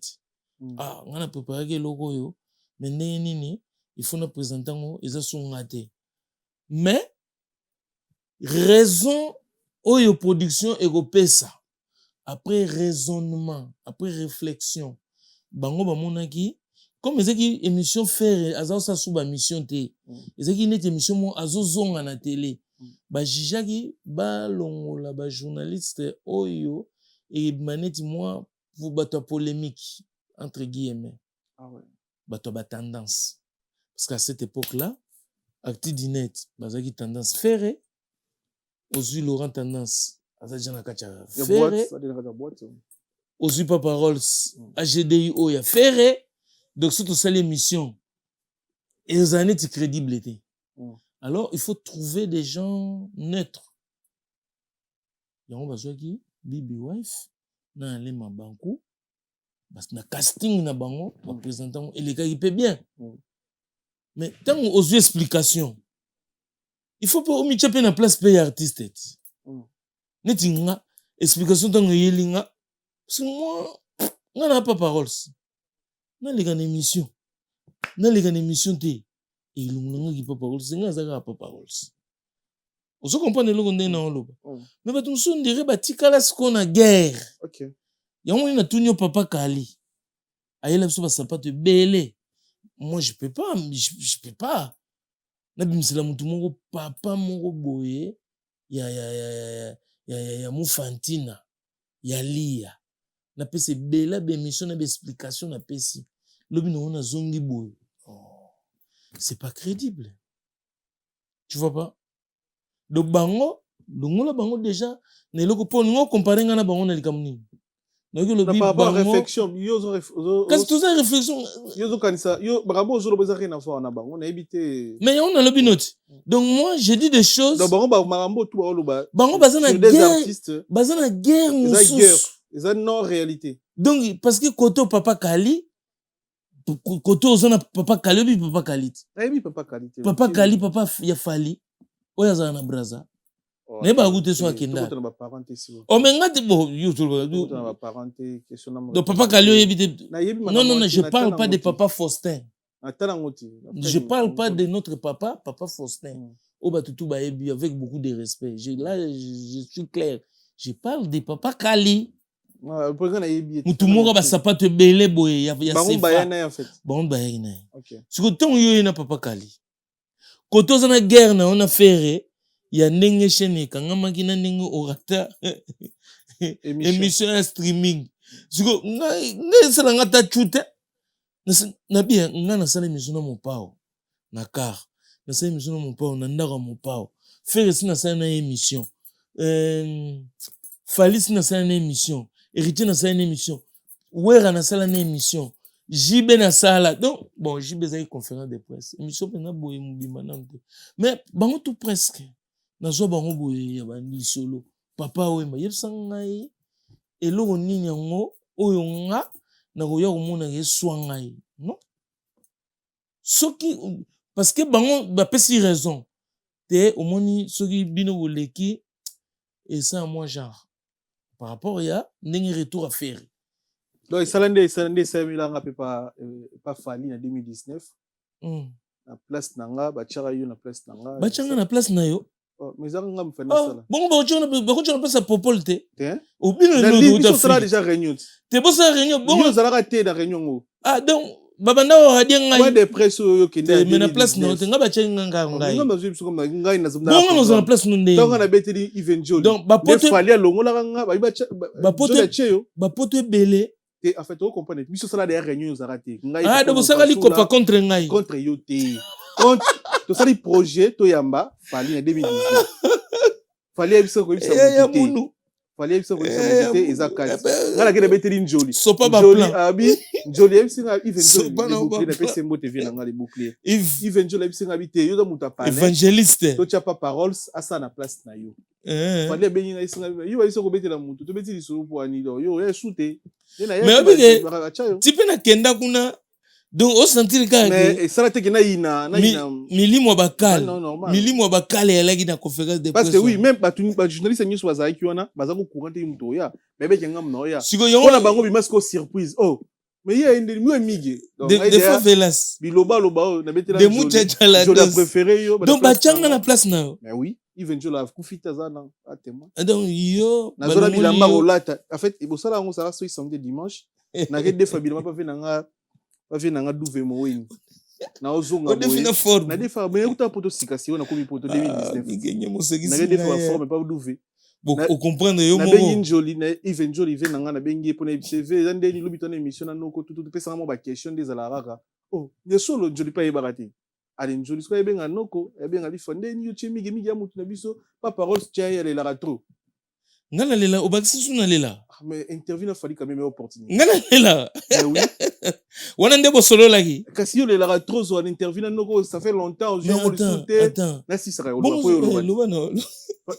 Ah, on a préparé le logo yo mais nini il faut nous présenter ils sont ratés. Mais raison oyo production européenne ça après raisonnement, après réflexion bango ba monaki comme ezaki émission faire aza sa sous ba mission te ezaki net émission mo azozonga na télé ba jijaki ba longola ba journaliste oyo et maneti moi pour bato polémique entre guillemets Ah ouais. Bato ba tendance. Parce qu'à cette époque-là, Acti Dinet, bazaki tendance ferré, Ozui Laurent tendance, Azajana Kacha Il y a ferré, boîte, ça dénonce la boîte. Ozui Papa Rolls, AGDI Oya ferré. Donc, c'est tout ça l'émission. Et les années, c'est crédible. Alors, il faut trouver des gens neutres. Il y a un besoin qui, Bibi Wife, na les banco, parce que na casting na bango, représentant, et les gars, ils paient bien. Mais tant aux explications, il faut pas omettre la place payer artiste. Net nga explication tant que yelinga, parce que moi, on n'a pas parole. Na les gars émission, na les gars émission té, et il n'ont pas parole, c'est nga zaka pas parole. On se comprend le gonde na oloba. Mais ba tunso ndire ba tikala siko na guerre. OK. Yango na tunyo papa Kali. Ayela biso ba sapato belé. Moi je peux pas. Na bimisela mutu moko papa moko boye ya Mufantina ya Lia. Na pese bela be mission na be explication na pesi. Lobi no na zongi boye. C'est pas crédible. Tu vois pas? Donc bango déjà ne loko po ngo comparer ngana bango na likamuni. Donc le bi bango réflexion qu'est-ce que tu as réflexion yo kanisa yo bravo zo loboza rien à faire na bango na éviter. Mais on a le binote. Donc moi je dis des choses. Donc bango ba marambo tout ba loba. Bango bazana des guerre. Artistes. Bazana guerre mususu. Eza non réalité. Donc parce que koto papa Kali koto ozana papa Kali bi papa Kali. Aibi papa Kali. Papa Kali papa ya Fali. Oya za na braza. Ne ba goûter so akenda. Oh mais ngati bo yo to ba parenté question na. Donc papa Kali yebi. Non, je parle pas de papa Faustin. Je parle pas de notre papa Faustin. Oba tutu ba yebi avec beaucoup de respect. Je suis clair. Je parle de papa Kali. Mutu moko ba sapato belé boye ya sefa. Bango bayana en fait. Bango bayana. OK. Siko ton yo na papa Kali. Koto zana guerre na on a ferré. Ya ndenge chaîne kangama kina ndenge orata émission ya streaming. Siko ngai sala ngata chute. Na bien ngana sala émission na mopao. Na car. Na sala émission na mopao na ndaka mopao. Ferré sina sala na émission. Falis na sala na émission. Héritier na sala na émission. Wera na sala na émission. JB na sala. Donc bon, JB za conférence de presse. Émission pena boye mubima nanto. Mais bango tout presque. Nazo bango boye ya bandi solo. Papa wemba yebsa ngai eloko nini yango oyo nga na koya komona yeswa ngai. Non? Soki parce que bango ba pesi raison. Te omoni soki bino boleki et ça moi genre par rapport ya ndenge retour à faire. Donc Salande Samilanga pas Fali en 2019. Na place nanga ba tchara yo na place nanga. Ba tchanga na place na yo. Mais ça nga mfana sala. Bon ba tchanga place à Popol te. Au bin le sera déjà réunion. Te bossa réunion bon. Yo zalaka te na réunion. Ah donc babanda o hadi ngai. Point de presse yo kende. Mais na place na te nga ba tchanga ngai. Nga bazwi biso comme ngai na zumna. Bon nous en place nous ndé. Donc on a beteli Evenjoli. Donc ba pote Fali longola nga ba pote belé. Et en fait, on comprend. Mission sala derrière réunion aux arrêtés. Ah, donc ça va li copa contre ngai. Contre yote. Contre tout ça les projets Toyamba Fali en 2019. Fali ebisa ko ebisa mutu. Fali ebisa ko ebisa mutu ezakati. Ngala kene beteli Njoli. Sopa ba Njoli plan. abi Njoli ebisa nga Evenjoli na pese mbote vient nga les boucliers. Evenjoli ebisa nga bité yo da muta pa. Évangéliste. To tia pas paroles asa na place na yo. Fali benyi na isinga yo ebisa ko betela mutu. To beteli solo po ani do. Yo shooter. Mais obike tipe na kenda kuna donc au sentir ka mais ça te kena ina milimo bakale elaki na conférence de presse parce que oui même ba journaliste news bazaki ki wana bazako courante muto ya mais be kenga mno ya siko yo na bango bimasko surprise oh mais il y a une mieux migi donc des fois velas biloba na betela de mucha chala je la préféré yo donc ba changa na place na yo mais oui even jo la kufita zana à témoin donc yo na zona bilamba rolata en fait et bosala ngo ça so samedi dimanche na ke de famille pas fait nanga douve moweni na ozonga na defa mais écoute poto sikasi on a komi poto 2019 na ke de forme pas douve Au comprendre yo na moko. bengi njoli na Yves Njoli ve nanga na bengi pona TV za ndeni lobi tona émission na noko tout pesa mo ba question des alaraka oh ye solo njoli pa yebaka te ali njoli so yebenga noko yebenga lifonde ni yo chemi gemi ya mutu na biso pas parole tia ya la trop Ngana lela obakisi suna lela. mais interview na fali quand même opportunité Ngana lela. mais oui Wana ndebo solo laki. kasi yo la trop so interview na noko ça fait longtemps je Mais attends. na si ça yo Bon, lo no.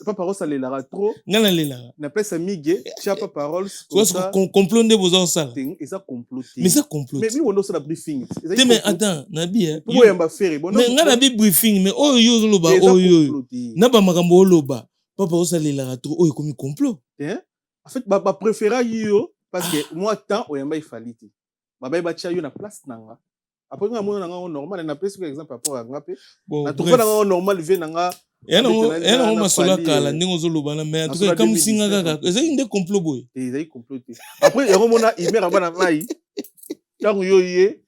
pas parole ça la trop Ngana lela. na pesa mige tia pas parole Soit ce complot ndebo za sala. et ça comploter Mais ça complot. mais oui on ça la briefing Mais attends, nabi hein. pour yamba faire bon Mais ngana bi briefing mais oyo loba oyo. Na ba makambo oloba. Papa osalela trop oyo komi complot. Hein? En fait, ba préféra yo parce que moi temps oyamba ifaliti. Ba ba tia yo na place nanga. Après nga mona nanga normal na place par exemple rapport à ngape. Na trouver nanga normal ve nanga. Ena masola kala ndingo zoloba na mais en tout cas comme singa kaka. Ezali nde complot boy. Ezali comploté. Après yako mona imera bana mai. Tango yo ye.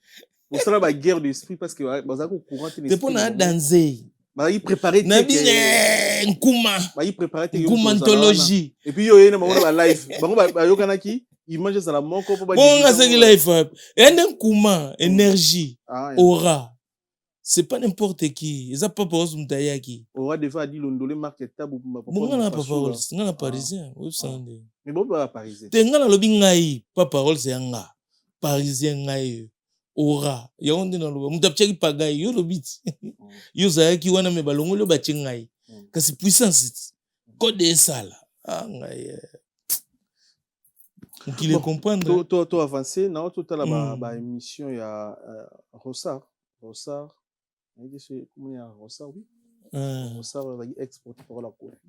On sera ba guerre d'esprit parce que bazako courant l'esprit. C'est pour na danser. Bah il préparer na bien nkuma bah il préparer nkumantologie et puis yo yena bango ba live bango ba yokana ki image za la moko po ba bonga seki live ende nkuma énergie aura c'est pas n'importe qui eza papa os mutayaki aura devant dit londolé market tabu bonga na papa os ngana parisien osande mais bon ba parisien te ngana lobi ngai papa os yanga parisien ngai aura yango nde naloba mutu apitiaki pagai yo lobiti yo zalaki wana me balongoli yo batie ngai kasi puissance code esala ngai mokili comprendre to avancé na totala ba émission ya Rossard nayiki so komoni ya Rossard oui Rossard va exporter par la Kofi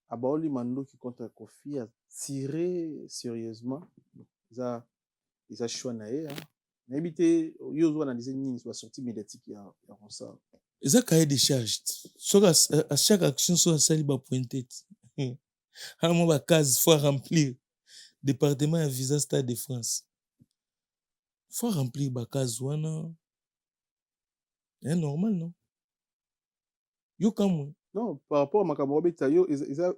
abaoli mandoki contre Kofi a tiré sérieusement ils a choix na ye n'habité yo analyser nini soit sortie médiatique ya Rossard eza cahier de charge soki à chaque action so asali bapointe te ana mwa bacase faut remplir département ya visa Stade de France faut remplir bacase wana est normal non yo kamwe non par rapport à makambo obeta yo eza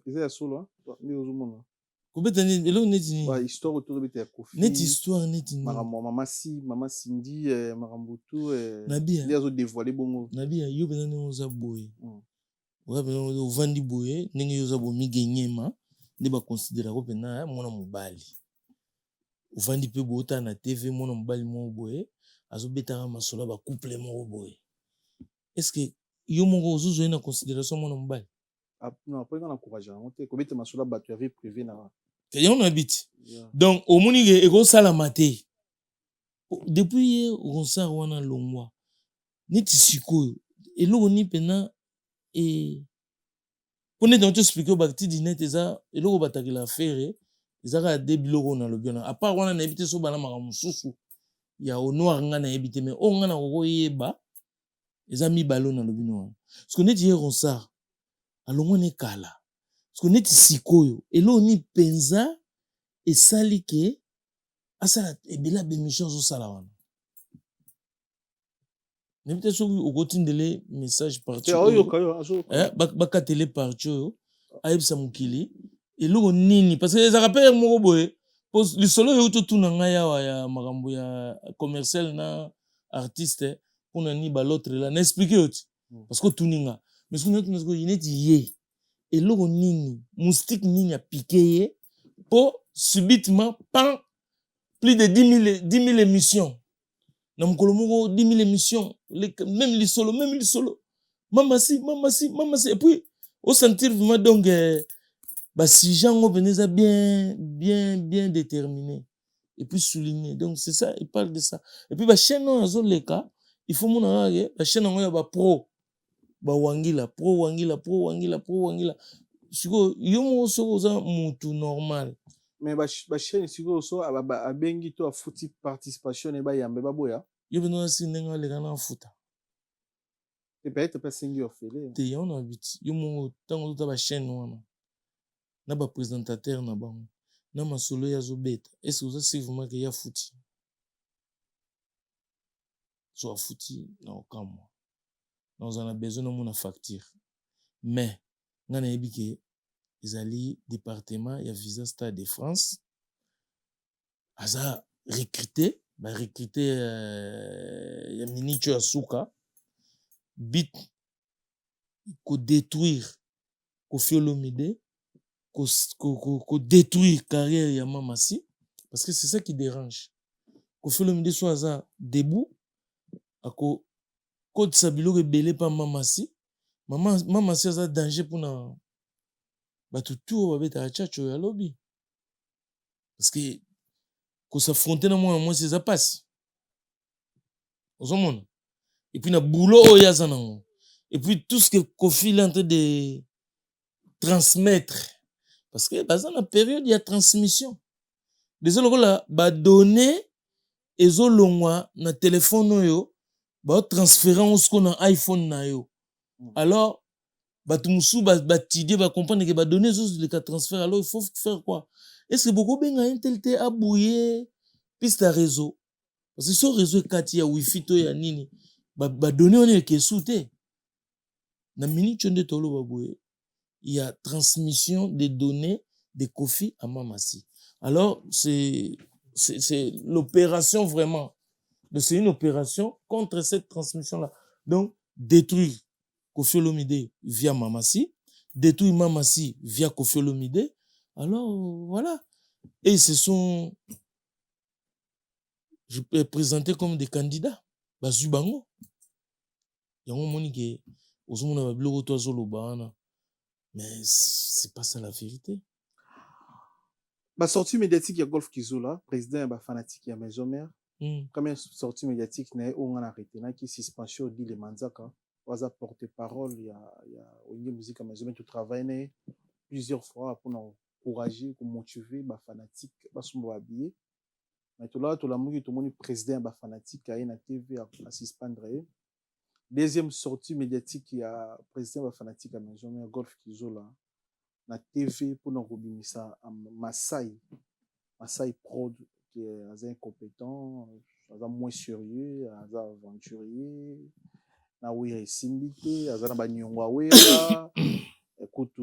ya solo ni ozomona kobeta nini eloko neti nini ba histoire autour de ya Kofi neti histoire neti nini mama Cindy makambo tout nabia yazo dévoiler bongo nabia yo bena ndenge oza boye ovandi boye ndenge yo oza bomigenyema nde baconsiderako mpena mwana mobali ovandi mpe bootala na tv mwana mobali moko boye azobetaka masolo bacouple moko boye estce yo moko ozozwa na considération mwana mobali non après nga na encourage yango te kobeta masolo bato ya vie privé na yango na biti donc omoni ke ekosalama te depuis ye Ronsard wana longwa neti sikoyo eloko ni mpena mpo neti nato explike oyo bakiti net eza eloko batakela affaire eza kaka de biloko nalobi wana apart wana nayebi te so bana makambo mosusu ya honoir nga nayebi te mais oyo nga nakokoyeba eza mibale nalobi no wana parceke neti ye Ronsard alongwa na ekala parceke neti sikoyo eloko ni mpenza esali ke asala ebele bémission azosala wana nayebi te soki okotindele message parti bakatele parti oyo ayebisa mokili eloko nini parce que ezaka mpe moko boye lisolo oyo totuna ngai awa ya makambo ya commercial na artiste mpona nini balotre la na explike yo ti parce que otuni nga mais soki natuna sikoyo neti ye eloko nini moustique nini apike ye mpo subitement pan plus de 10 000 émissions na mokolo moko 10 000 émissions même lisolo mamasi et puis au sentir vraiment donc basujet yango mpena eza bien déterminé et puis souligné donc c'est ça il parle de ça et puis bachaîne oyo azoleka il faut mona kake bachaîne yango ya bapro bawangila pro wangila sikoyo yo moko soki oza motu normal mais bachaîne sikoyo so abengi to afuti participation e bayambe baboya yo mpena asi ndenge aleka na afuta peut-être mpe asengi orfele te yango na biti yo moko ntango ozota bachaîne wana na baprésentateur na bango na masolo oyo azobeta estce oza sivement ke ye afuti so afuti na okamwa na ozala na besoin nomona facture mais nga nayebi ke ezali département ya visa Stade de France aza recruté ya minicho ya suka bit détruire Koffi Olomide détruire carrière ya Mamasi parce que c'est ça qui dérange Koffi Olomide soit aza debout ako kotisa biloko ebele pa Mamasi Mamasi aza danger mpona bato tu oyo babetaka chacho ya lobi parce que s'affronter na mwana mwasi eza pasi ozomona et puis na boulot oyo aza nango et puis tout ce que Koffi est en train de transmettre parce que baza na période ya transmission déjà lokola badonné ezolongwa na telefone oyo baotransférer yango siko na iPhone na yo alors bato mosusu batidie bacomprendre ke badonné ezoleka transfert alors il faut faire quoi est-ce que bokobenga un tel te abouye piste ya réseau parce que so réseau ekati ya wifi to ya nini badonné wana ekesu te na minute nde toloba boye il y a transmission des données de Koffi à Mamasi alors c'est l'opération vraiment c'est une opération contre cette transmission là donc détruire Koffi Olomide via Mamasi détruire Mamasi via Koffi Olomide alors voilà et ils se sont présentés comme des candidats bazwi bango yango moni ke ozomona babiloko to azoloba wana mais c'est pas ça la vérité. Ma sortie médiatique, il y a Golf Kizola, président et fanatique, il y a Maison Mère. Comme une sortie médiatique, il y a un arrêté, qui suspension dit les Manzaka, on porte-parole, il y a une musique à Maison Mère, tout travail plusieurs fois pour nous encourager, pour motiver les fanatiques, pour nous habiller. Mais tout là, tout le monde président et fanatique, il y a une TV à suspendre. Deuxième sortie médiatique, il y a président et fanatique à Maison Mère, Golf Kizola. Na TV pour nous rebimisa Masai Prod qui est incompétent, moins sérieux, aventurier, na wira simbité, na banyongwa wera, écoute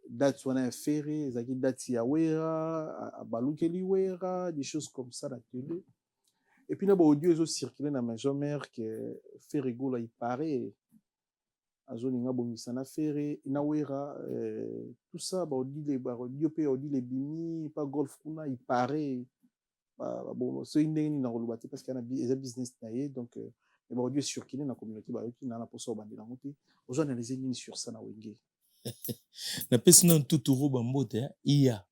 date wana ferré, ezaki date ya wera, abalukeli wera, des choses comme ça la télé. Et puis na ba audio ezo circuler na Maison Mère que Ferrego là il paraît azolinga bongisa na ferré na wera tout ça ba odi les bimi pas golf kuna il paraît bon c'est une ndenge na kolobate parce qu'il y a des business taillé donc ba odi circuler na communauté ba yoki na na poso bandi na muti ozo analyser nini sur ça na wenge na pesi na tuturo bambote iya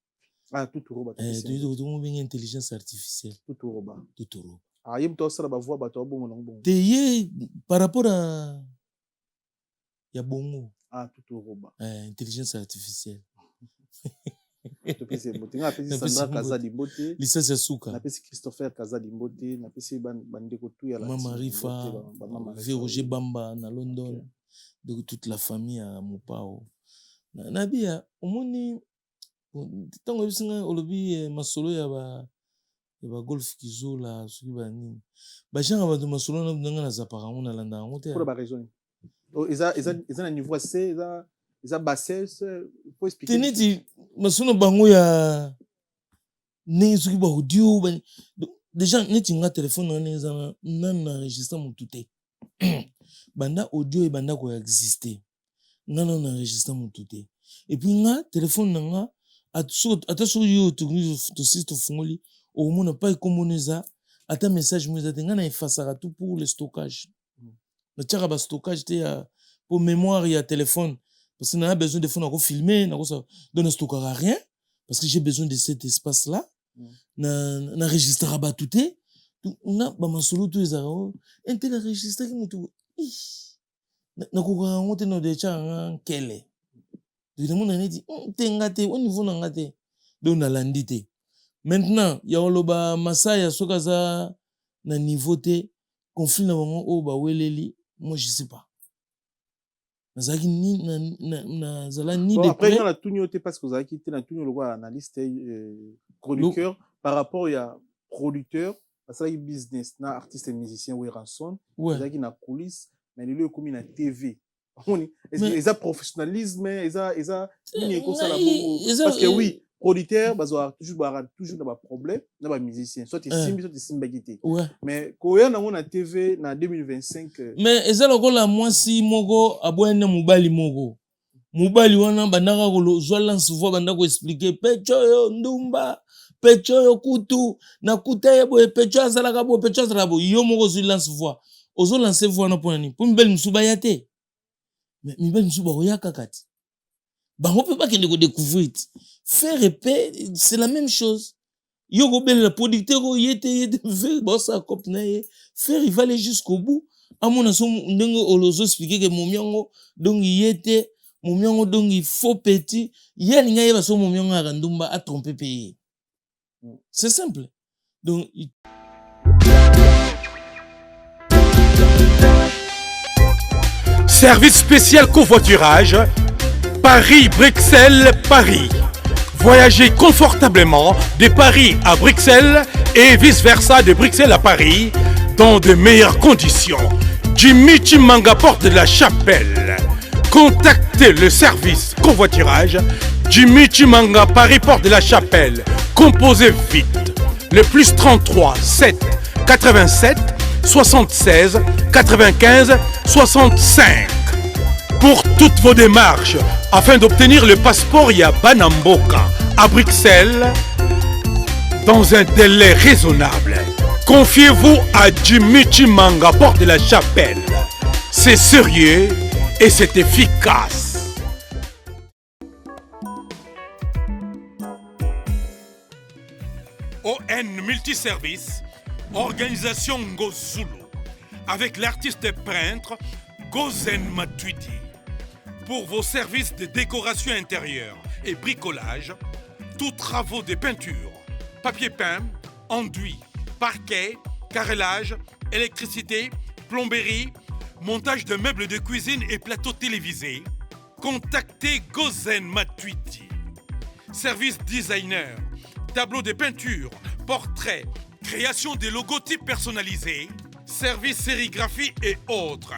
tuturo ba tuturo benga intelligence artificielle tuturo yem to sala ba voix ba to bongo na bongo te ye par rapport à ya bongo tuturo intelligence artificielle topesi mbote nga pesi Sandra Kazadi mbote licence ya suka na pesi Christopher Kazadi mbote na pesi bandeko tu ya la Mama Rifa Roger Bamba na London de toute la famille à Mopao na bia omoni tango bisinga olobi masolo ya ba Golf Kizola soki ba nini ba janga ba masolo na ndanga na zapaka ngona landa ngote pour ba raison eza na niveau C eza bassesse faut expliquer teneti masolo bango ya ne soki ba audio déjà neti nga téléphone na neza na enregistre mutu te banda audio e banda ko exister nga na enregistre mutu te et puis nga téléphone na nga ata soki yo to site fungoli au moins pas commoneza ata message mweza te nga na efasaka tout pour le stockage na tiaka ba stockage te pour mémoire ya téléphone parce que na besoin de faire na filmer na ça donc ne stockera rien parce que j'ai besoin de cet espace là na registre ba tout te na ba masolo to ezaro intel registre ki mutu na ko ga ngote no de cha kele de mon ane dit tenga te au niveau na ngate donc na landi te maintenant ya oloba masaya soka za na niveau te conflit na bango o ba weleli moi je sais pas nazaki ni na zala ni bon, de après dans la tunioté parce que vous avez quitté la tunio le quoi analyste chroniqueur par rapport à producteur parce que business na artiste et musicien ou ranson vous avez na coulisses mais le comme na TV ils ont professionnalisme, ils ont parce que oui, producteur, toujours dans problème, dans musicien, soit tu simbi, soit tu simbagité. Mais quand on a TV en 2025, mais ils ont la moi si mogo aboyena mubali mogo. Mubali wana bandaka ko zo lance voix bandaka ko expliquer pecho yo ndumba, pecho yo kutu, na kuta yebo pecho azalaka bo pecho azalabo yo mogo zo lance voix. Ozo lancer voix na point ni. Pour mbeli musuba yate. Mais mbeli musuba oyaka kati. Bah, on peut pas qu'il découvrir. Faire épais, c'est la même chose. Yo go bel le producteur go yete bon ça cop na ye. Faire il va aller jusqu'au bout. À mon avis, ndenge olozo expliquer que momiongo donc yete momiongo donc il faut petit. Yel nga yeba so momiongo akandumba a tromper payer. C'est simple. Donc Service spécial covoiturage Paris-Bruxelles-Paris. Voyagez confortablement de Paris à Bruxelles et vice-versa de Bruxelles à Paris dans de meilleures conditions. Jimmy Chimanga, porte de la Chapelle. Contactez le service covoiturage Jimmy Chimanga, Paris, porte de la Chapelle. Composez vite. Le plus 33 7 87 76 95 65. Pour toutes vos démarches, afin d'obtenir le passeport Yabanamboka à Bruxelles, dans un délai raisonnable, confiez-vous à Jimmy Chimanga, porte de la Chapelle. C'est sérieux et c'est efficace. ON Multiservice, organisation Ngozulu, avec l'artiste peintre Gozen Matuidi. Pour vos services de décoration intérieure et bricolage, tous travaux de peinture, papier peint, enduit, parquet, carrelage, électricité, plomberie, montage de meubles de cuisine et plateaux télévisés, contactez Gozen Matuidi. Service designer, tableau de peinture, portrait, création de logotypes personnalisés, service sérigraphie et autres.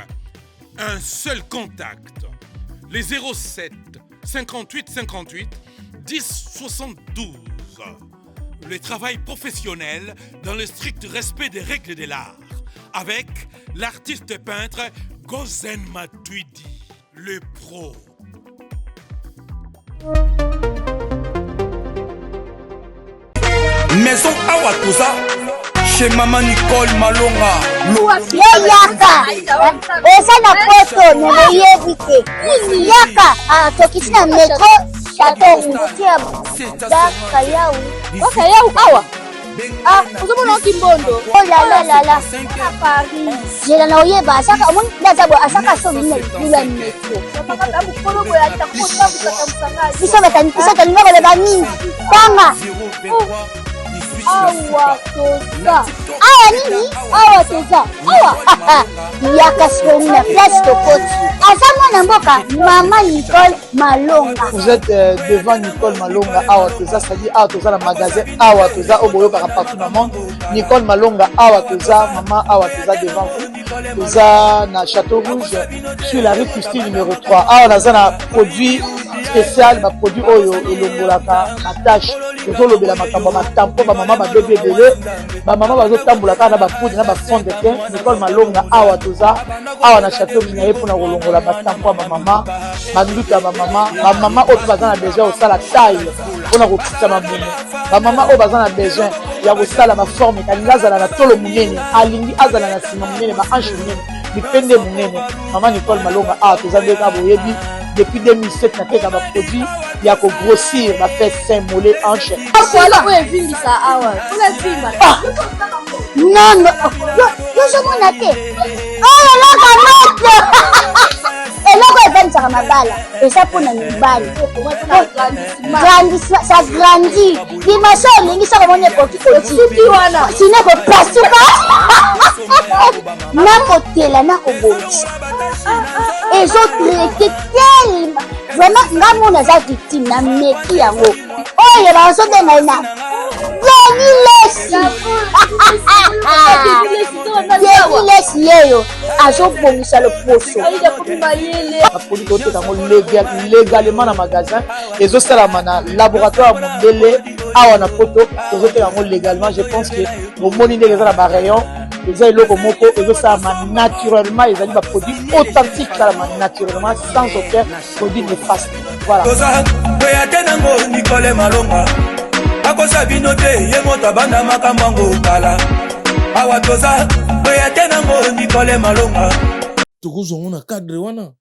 Un seul contact. Les 07 58 58 10 72. Le travail professionnel dans le strict respect des règles de l'art. Avec l'artiste peintre Gozen Matuidi, le pro. Maison Awatusa, chez Maman Nicole Malonga. Yaka, eza na poto nemoyebite. Yaka, tokisi na metro chateau tia daka yau. Daka yau awa. Uzomona kimbondo. Oh la la la. Paris. Jela na oyeba saka omoni ndazabo asaka so bina kula metro. Saka tabu kolobo ya takota kusamusanga. Bisa taninga le bani. Tanga. Awa toza. Awa nini? Awa toza. Awa. Yaka soni na place tokoti. Asama na mboka Maman Nicole Malonga. Vous êtes devant Nicole Malonga Awa toza, c'est-à-dire Awa toza le magasin Awa toza au boyo partout dans le monde. Nicole Malonga Awa toza, maman Awa toza devant vous. Toza na Château Rouge sur la rue Custine numéro 3. Awa naza na produit spécial, ma produit oyo elongolaka attache. Tozolobela makambo matampo ba mama ba bébé belé, ba mama bazotambolaka na ba poudre na ba fond de teint. Nicole Malonga Awa toza, Awa na Château Minaye pour na kolongola batampo ba mama, manduka ba mama oyo bazana besoin au sala taille pour na kokitsa mabumu. Ba mama oyo bazana besoin ya kosala ma forme kalinga azala na tolo munene, alingi azala na sima munene, ba hanche munene, bipende munene. Maman Nicole Malonga Awa toza ndeka boyebi. Depuis 2007, na teka ba produit ya ko grossir ba fait sein mollet hanche. Voilà, ouais, vindi ça awa. Ola vimba. Non, yo somona te. Oh la kamate. Eloko evanisa mabala. Esa pona mibali. Grandissement, ça grandit. Dimension lingi ça comme on est petit petit wana. Sine ko pasuka. Na kotela na ko bochi. Et autres étaient tellement vraiment ngamona za victime na meki yango. Oh ya baso de na. Veni les Devilesi yeyo azobongisa loposo. baproduit toteka yango légalement na magasin ezosalama na laboratoire mondele awa na poto tozoteka yango légalement. Je pense que omoni ndenge eza na barayon eza eloko moko ezosalama naturellement, ezali baproduit authentique salama naturellement sans aucun produit néfaste. Voilà. toza kweya te nango Nicole Malonga akosa bino te ye moto abanda makambo yango kala awa toza kweya te nango Nicole Malonga tokozongo na cadre wana.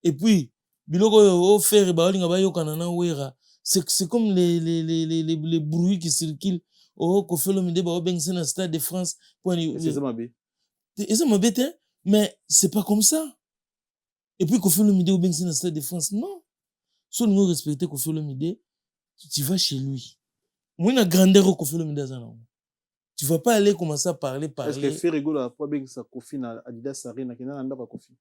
Et puis biloko oyo ofere baolinga bayokana na wera, c'est comme les bruits qui circulent au Koffi Olomide baobengisa na Stade de France pour C'est mabe. Ils ont bête, mais c'est pas comme ça. Et puis Koffi Olomide obengisa na Stade de France, non. Si nous respectons Koffi Olomide, tu vas chez lui. Moi na grandeur au Koffi Olomide azana. Tu vas pas aller commencer à parler. Est-ce que Ferrego la pas bengisa Koffi na Adidas Arena kina nda ba Koffi?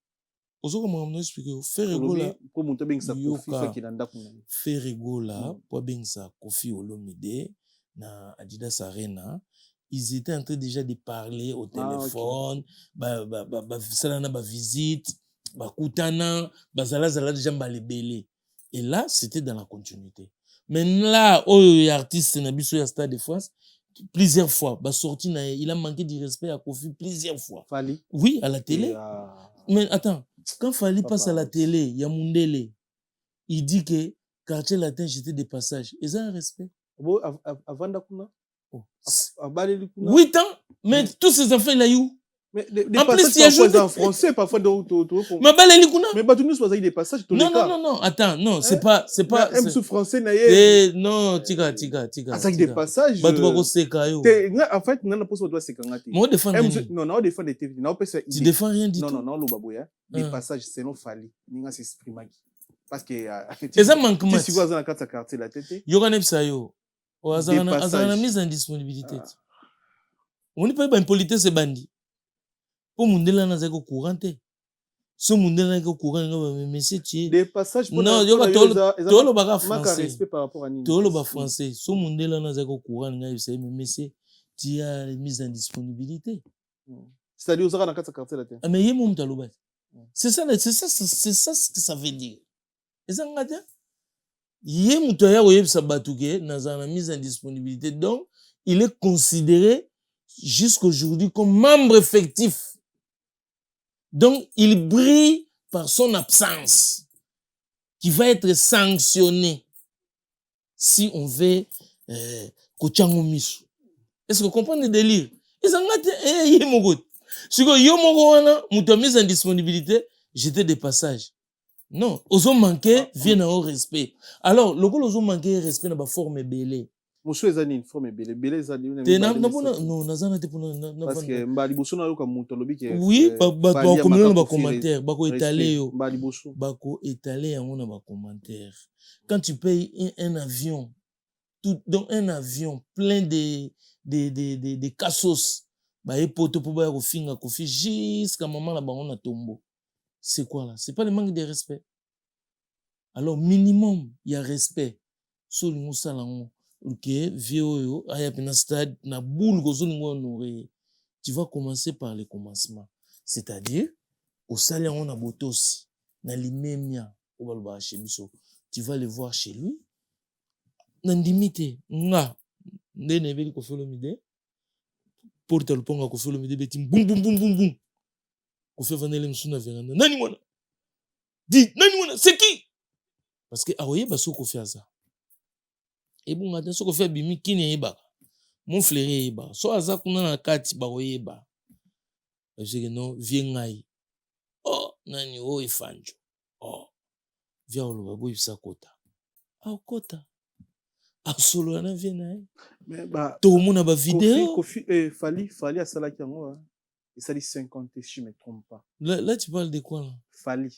Ozo comment on explique Ferrego la pour monter bengisa Koffi fa kina nda kuna. Ferrego la pour bengisa Koffi Olomide na Adidas Arena. Ils étaient en train déjà de parler au téléphone, salana ba visite, ba kutana, ba zala déjà balebele. Et là, c'était dans la continuité. Mais là, il y a artiste Nabiso ya Stade de France plusieurs fois, ba sorti na il a manqué de respect à Koffi plusieurs fois. Fali. Oui, à la télé. Mais attends, quand Fali passe à la télé, il y a Mundele. Il dit que quartier latin j'étais des passages. Ils ont un respect. Bon avant d'akuna. 8 ans, mais tous ces enfants il a eu. Mais des en passages plus, il y a joué en français parfois mais bah tu nous choisis des passages non, attends, non, c'est pas même sous français naïe. Non, tika. Ah, des passages. Bah tu vas rester caillou. En fait, non na poso doit se kangati. Moi défends non, défend des TV. Non, tu défends rien du tout. Non, lo baboya. Des passages c'est non Fali. Ninga s'exprimer. Parce que ça manque moi. Si vous avez dans quatre quartier la tête. Yogane psayo. Azana mise en disponibilité. On n'est pas une politesse bandi. Pour Mundela na zako courant te. So Mundela na courant nga monsieur tu des passages pour non yo tolo baka français. Respect par rapport à Nini. Tolo ba français. So Mundela na zako courant nga c'est monsieur tu as mise en disponibilité. C'est-à-dire aux dans quatre quartier la tête. Mais yemo mtaloba. C'est ça ce que ça veut dire. Ezanga te. Yé mutoya oyebisa batuke na zana mise en disponibilité. Donc il est considéré jusqu'aujourd'hui comme membre effectif. Donc, il brille par son absence, qui va être sanctionné si on veut Kochango Misu. Est-ce que vous comprenez le délire? Ils ont dit, si vous avez mis en disponibilité, j'étais des passages. Non, ils ont manqué, viennent au respect. Alors, le ils ont manqué respect dans la forme belée. Monsieur Ezani forme belé ezali non nazana te pona parce que mbali boso na yoka muto lobi ke oui ba communiquer ba commentaire ba ko étaler yo mbali boso ba ko étaler yango na ba commentaire. Quand tu payes un avion donc un avion plein de cassos ba epoto po ba ko finga ko fi jusqu'à maman na bango na tombo. C'est quoi là? C'est pas le manque de respect. Alors minimum il y a respect sur le musalango. Ok, vieux, ayapina stade, na boule gozolingo honoré. Tu vas commencer par le commencement. C'est-à-dire, au salaire on a boto aussi, na limemia, au balba chez biso. Tu vas le voir chez lui. Nandimite, nga, ndene veli Koffi Olomide, porte le ponga Koffi Olomide betim, boum. Koffi vanele msuna veranda. Nani wana? Dis, nani wana? C'est qui? Parce que aoye baso Koffi aza. Et bon, attends, ce qu'on fait, bimi kini yeba, mon frère yeba, so aza kuna na kati ba yeba. Je dis non, viens ngai. Oh, nani o ifanjo. Oh, viens olo ba boy sa kota. Ah kota. Ah solo na viens nai. Mais bah, to mona ba vidéo. Koffi Fali à Salaki yango. Et ça dit 50 si je me trompe pas. Là tu parles de quoi là? Fali.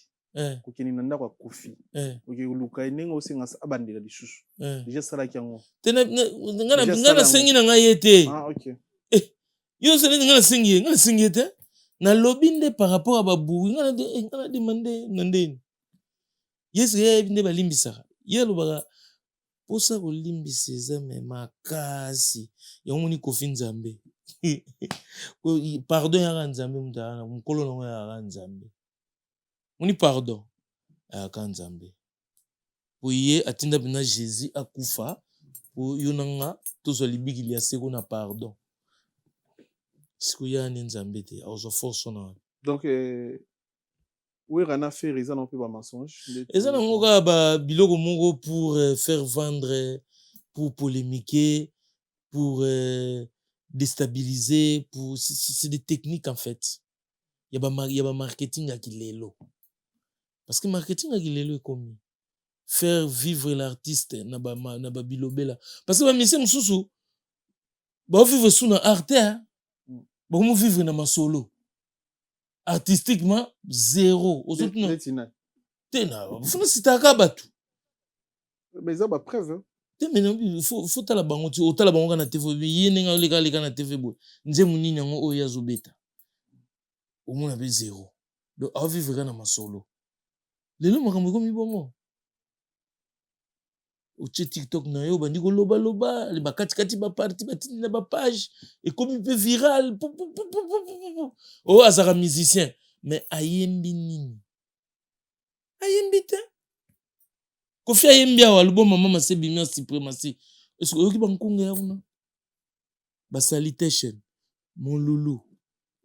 Kokeni nanda kwa Koffi. Oke uluka nengo singa abandela lisusu. Déjà Salaki yango. Tena ngana sengi na ngai ete. Ah OK. Yo sele ngana sengi ete. Na lobinde par rapport à babu ngana demander nandeni. Yes ye binde balimbisa. Ye lo baka posa kolimbisa eza me makasi yango moni Kofi Nzambe pardon yaka Nzambe mutu ayana mokolo nango yaka Nzambe moni pardon ayaka Nzambe po ye atinda mpena Jésus akufa po yo nanga tozwa libikili ya seko na pardon siko yani Nzambe te azwa force na donc oui rana faire eza non pe ba mensonge eza nango kaka ba biloko moko pour faire vendre pour polémiquer pour déstabiliser pour c'est des techniques en fait il y a ba marketing ya kilelo parce que marketing ya kilelo est comme faire vivre l'artiste na ba bilobela parce que ba mise mususu ba vivre sous na arte ba mu vivre na masolo artistiquement zéro tena funa sitaka batu mais ça ba preuve te mais faut tala bango ti otala bango na TV ye nenga leka na TV boy nze munini yango oyo azobeta omona be zéro donc a vivre na masolo lelo makambo komi bongo otie TikTok na yo bandi koloba le bakati ba parti batini na ba page et comme il peut viral oh azara musicien mais ayembi nini ayembi te Kofi ayembi awa album mama masebi mi supremacy est-ce que oyoki bankunga ya kuna ba salutation mon loulou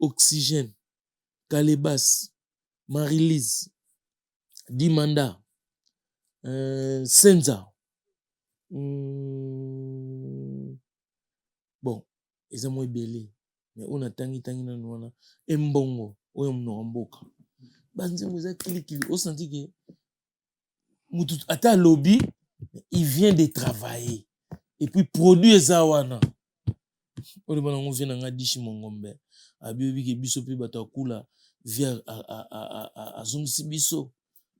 oxygène Calebas Marilise Dimanda Senza bon eza mo ebele mais on tangi nanu wana embongo oyo mnoka mboka banzembo eza kilikili osanti ke mutu ata lobby il vient de travailler et puis produit eza wana oyo bana ngo vient nga dishi mongombe abiyobi ke biso pe bato akula via azongisi biso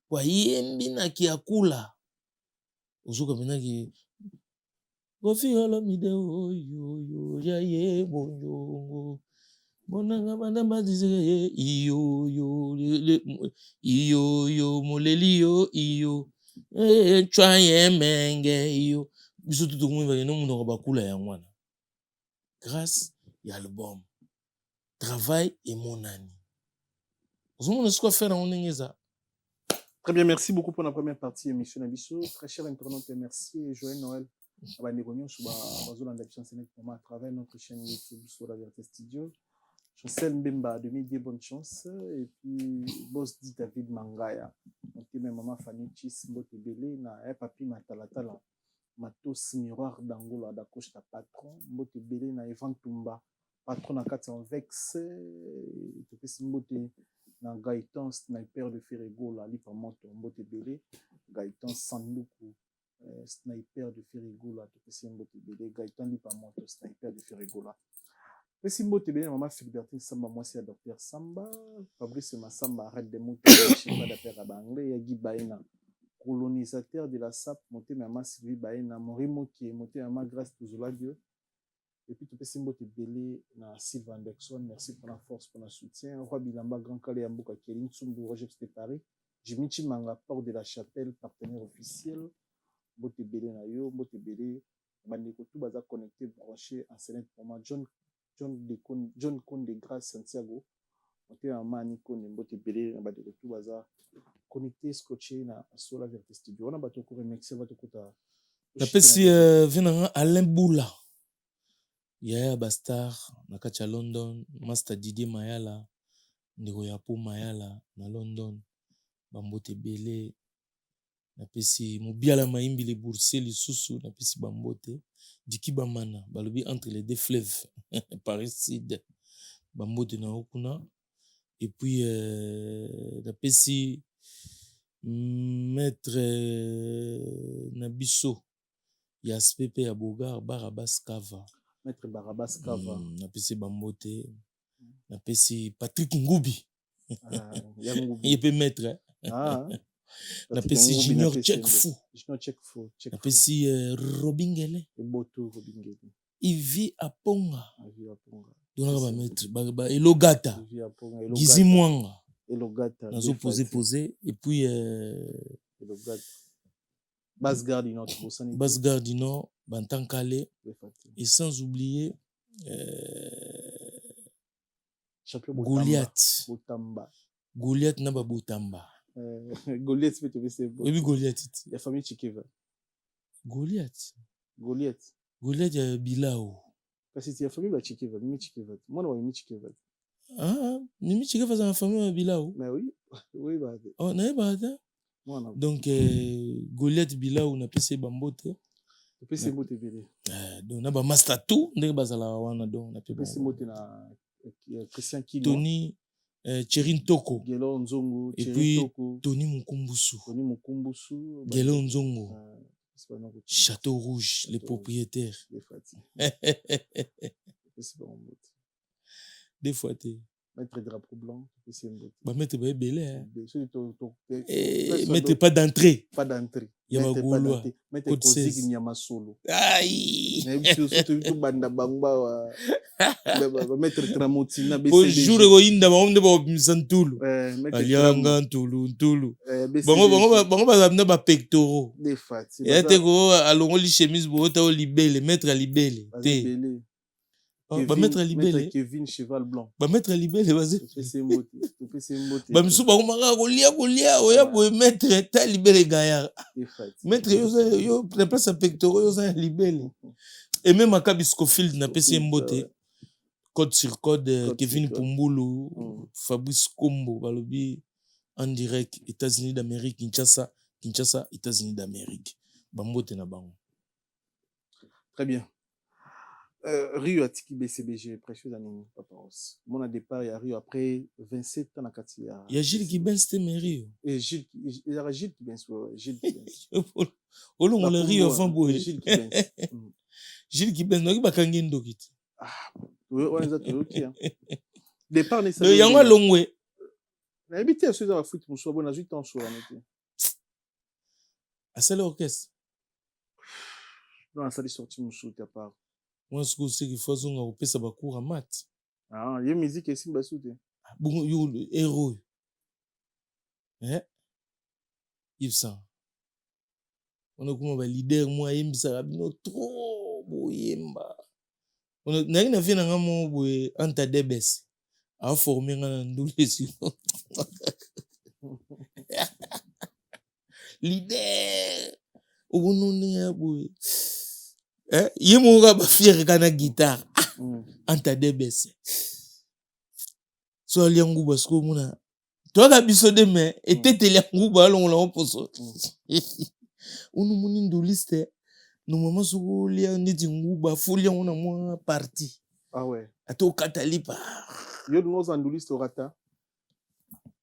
kwa yembi na ki akula ozoka pena ki Kofi Olomide oyo ya ye bonjongo monanga bana bazizeye iyo moleli iyo twaye menge iyo biso tutu kumwiva keno munoko bakula ya ngwana grâce ya album travail et monani ozomona siko faire na ndenge eza. Très bien, merci beaucoup pour la première partie émission Nabiso. Très cher internaute, merci et joyeux Noël. À travers notre chaîne YouTube sur la Vérité Studio. Chancel Mbemba, demi-dieu, bonne chance. Et puis, boss dit David Mangaya. Donc, même maman Fanny Chis, Mbote Belé, na papi Matalatala, Matos Miroir d'Angola, d'accroche ta patron, Mbote Belé, na Evan Tumba, patron à 400 Vex, tu fais Mbote. Na Gaëtan sniper de Ferrego la lipa moto Mbote Belé Gaëtan Sanduku sniper de Ferrego la topesi Mbote Belé Gaëtan lipa moto sniper de Ferrego la pesi Mbote Belé maman Philibertine Samba moi c'est docteur Samba Fabrice Massamba arrête de moto chifa d'affaire banglais Yagi Baena colonisateur de la SAP monté maman Sylvie Baena Morimo qui est monté maman grâce toujours Dieu. Et puis, tu peux Mbote Belé na Sylvain Anderson. Merci pour la force, pour le soutien. Roi Bilamba, Grand Calais, Amboka, Kéline, Tsumbu, Roger Paris. Jimmy Chimanga, Port de la Chapelle, partenaire officiel. Mbote Belé na yo, Mbote Belé. Bandeko, tout baza connecté, branché, enseignant pour moi. John Conde Grâce, Santiago. Monté en Mani Conde, Mbote Belé. Bandeko, tout baza connecté, scotché na sur la Vérité Studio. On a bateau pour remercier votre côté. La pesi venanga Alain Boula. Yaya Bastar, Nakacha London, Master Didier Mayala, Ndeko Yapo Mayala, na London, Bambote Belé, Napesi Mubiala Maimbi les boursiers, les sous Napesi Bambote, Diki Bamana, Balobi entre les deux fleuves, Paris Sud, Bambote na Okuna, et puis Napesi Maître Nabiso, Yaspepe Abogar, Barabas Kava. Maître Barabas Kava. Napesi Bambote. Napesi Patrick Ngoubi. Il peut mettre. Napesi Junior Check Fou. Napesi Robin Gele. Il vit à Ponga. Donc on va mettre Elogata. Gizi Mwanga. Elogata. Nazo poser. Et puis Basse Gare du Nord, Basse Gare du Nord, Bantankale, et sans oublier champion Goliath. Botamba. Goliath n'a pas Botamba. Goliath, c'est Oui, Goliath. La famille Chikeva. Goliath. Goliath. Goliath, il y a Bilao. Parce que c'est la famille Chikeva, Mimi Chikeva. Moi, on a Mimi Chikeva. Ah, Mimi Chikeva, c'est la famille Bilao. Mais oui, oui, bah. Oh, non, bah, donc, Goliath Bilao, on a passé Bambote. PC Mote Bélé. Donc, on a pas master tout, on a pas la wana donc on a PC Mote na Christian Kino. Tony Cherin Toko. Gelo Nzongo, et puis Toko. Tony Mukumbusu. Tony Mukumbusu. Gelo Nzongo. Château Rouge, les propriétaires. Des fois, t'es. Mettre drapeau blanc, PC Mote. Bah, mettre belé. Mettez pas d'entrée. Pas d'entrée. Il y a ma gaulois. Mettez Kozig Nyama Solo. Aïe! Surtout Banda Bangba. Mettre Tramotina. Bonjour, Roinda, on va Mizantulu. Alianga, Ntulu. Bon, va amener ma pectoraux. Des fois. Et à te go, allons les chemises, bota au libellé, mettre à libellé. Ba mettre à libellé. Kevin Cheval Blanc. Ba mettre à libellé, vas-y. PC Mote. Ba misu ba kumaka kolia oya boye mettre ta libellé gaillard. Mettre yo place à pectoraux yo za libellé. Et même à Kabiscofield na PC Mbote. Code sur code Kevin Pumbulu, Fabrice Kombo, balobi en direct États-Unis d'Amérique, Kinshasa, États-Unis d'Amérique. Bambote na bango. Très bien. Rio Atiki BCBG, précieux années, papa Ross. Mon départ, il y a Rio après 27 ans à Katia. Il y a Gilles qui ben c'était Rio. Et Gilles, il y a Gilles qui ben, Gilles qui ben. Oh non, le Rio avant boy. Gilles qui ben. Gilles qui ben, non, il va kangen dokit. Ah, oui, on est à ok. Départ, n'est-ce pas? Il y a un long way. Habité à ceux dans la foot, mon soir, bon, à 8 ans, soir, à celle orchestre. Dans la salle de sortie, mon soir, à part. Moi, ce que c'est qu'il faut qu'on a ça va cours à maths. Ah, il y a musique ici, bah, soute. Bon, yo, le héros. Yves Saint. On a comme un leader, moi, Yves Saint, trop, boyemba. On a rien fait dans un mot, Anta Debes. A formé un double sinon. Leader. Au nom de boy. Yemoga ba fier kana guitare. Anta Debes. So aliangu basko muna. Toi ka biso de me etete liangu ba long la poso. Unu muni ndoliste. No mama soko lia nditi nguba folia ona mwa parti. Ah ouais. Ato katalipa. Yo nous andoliste au rata.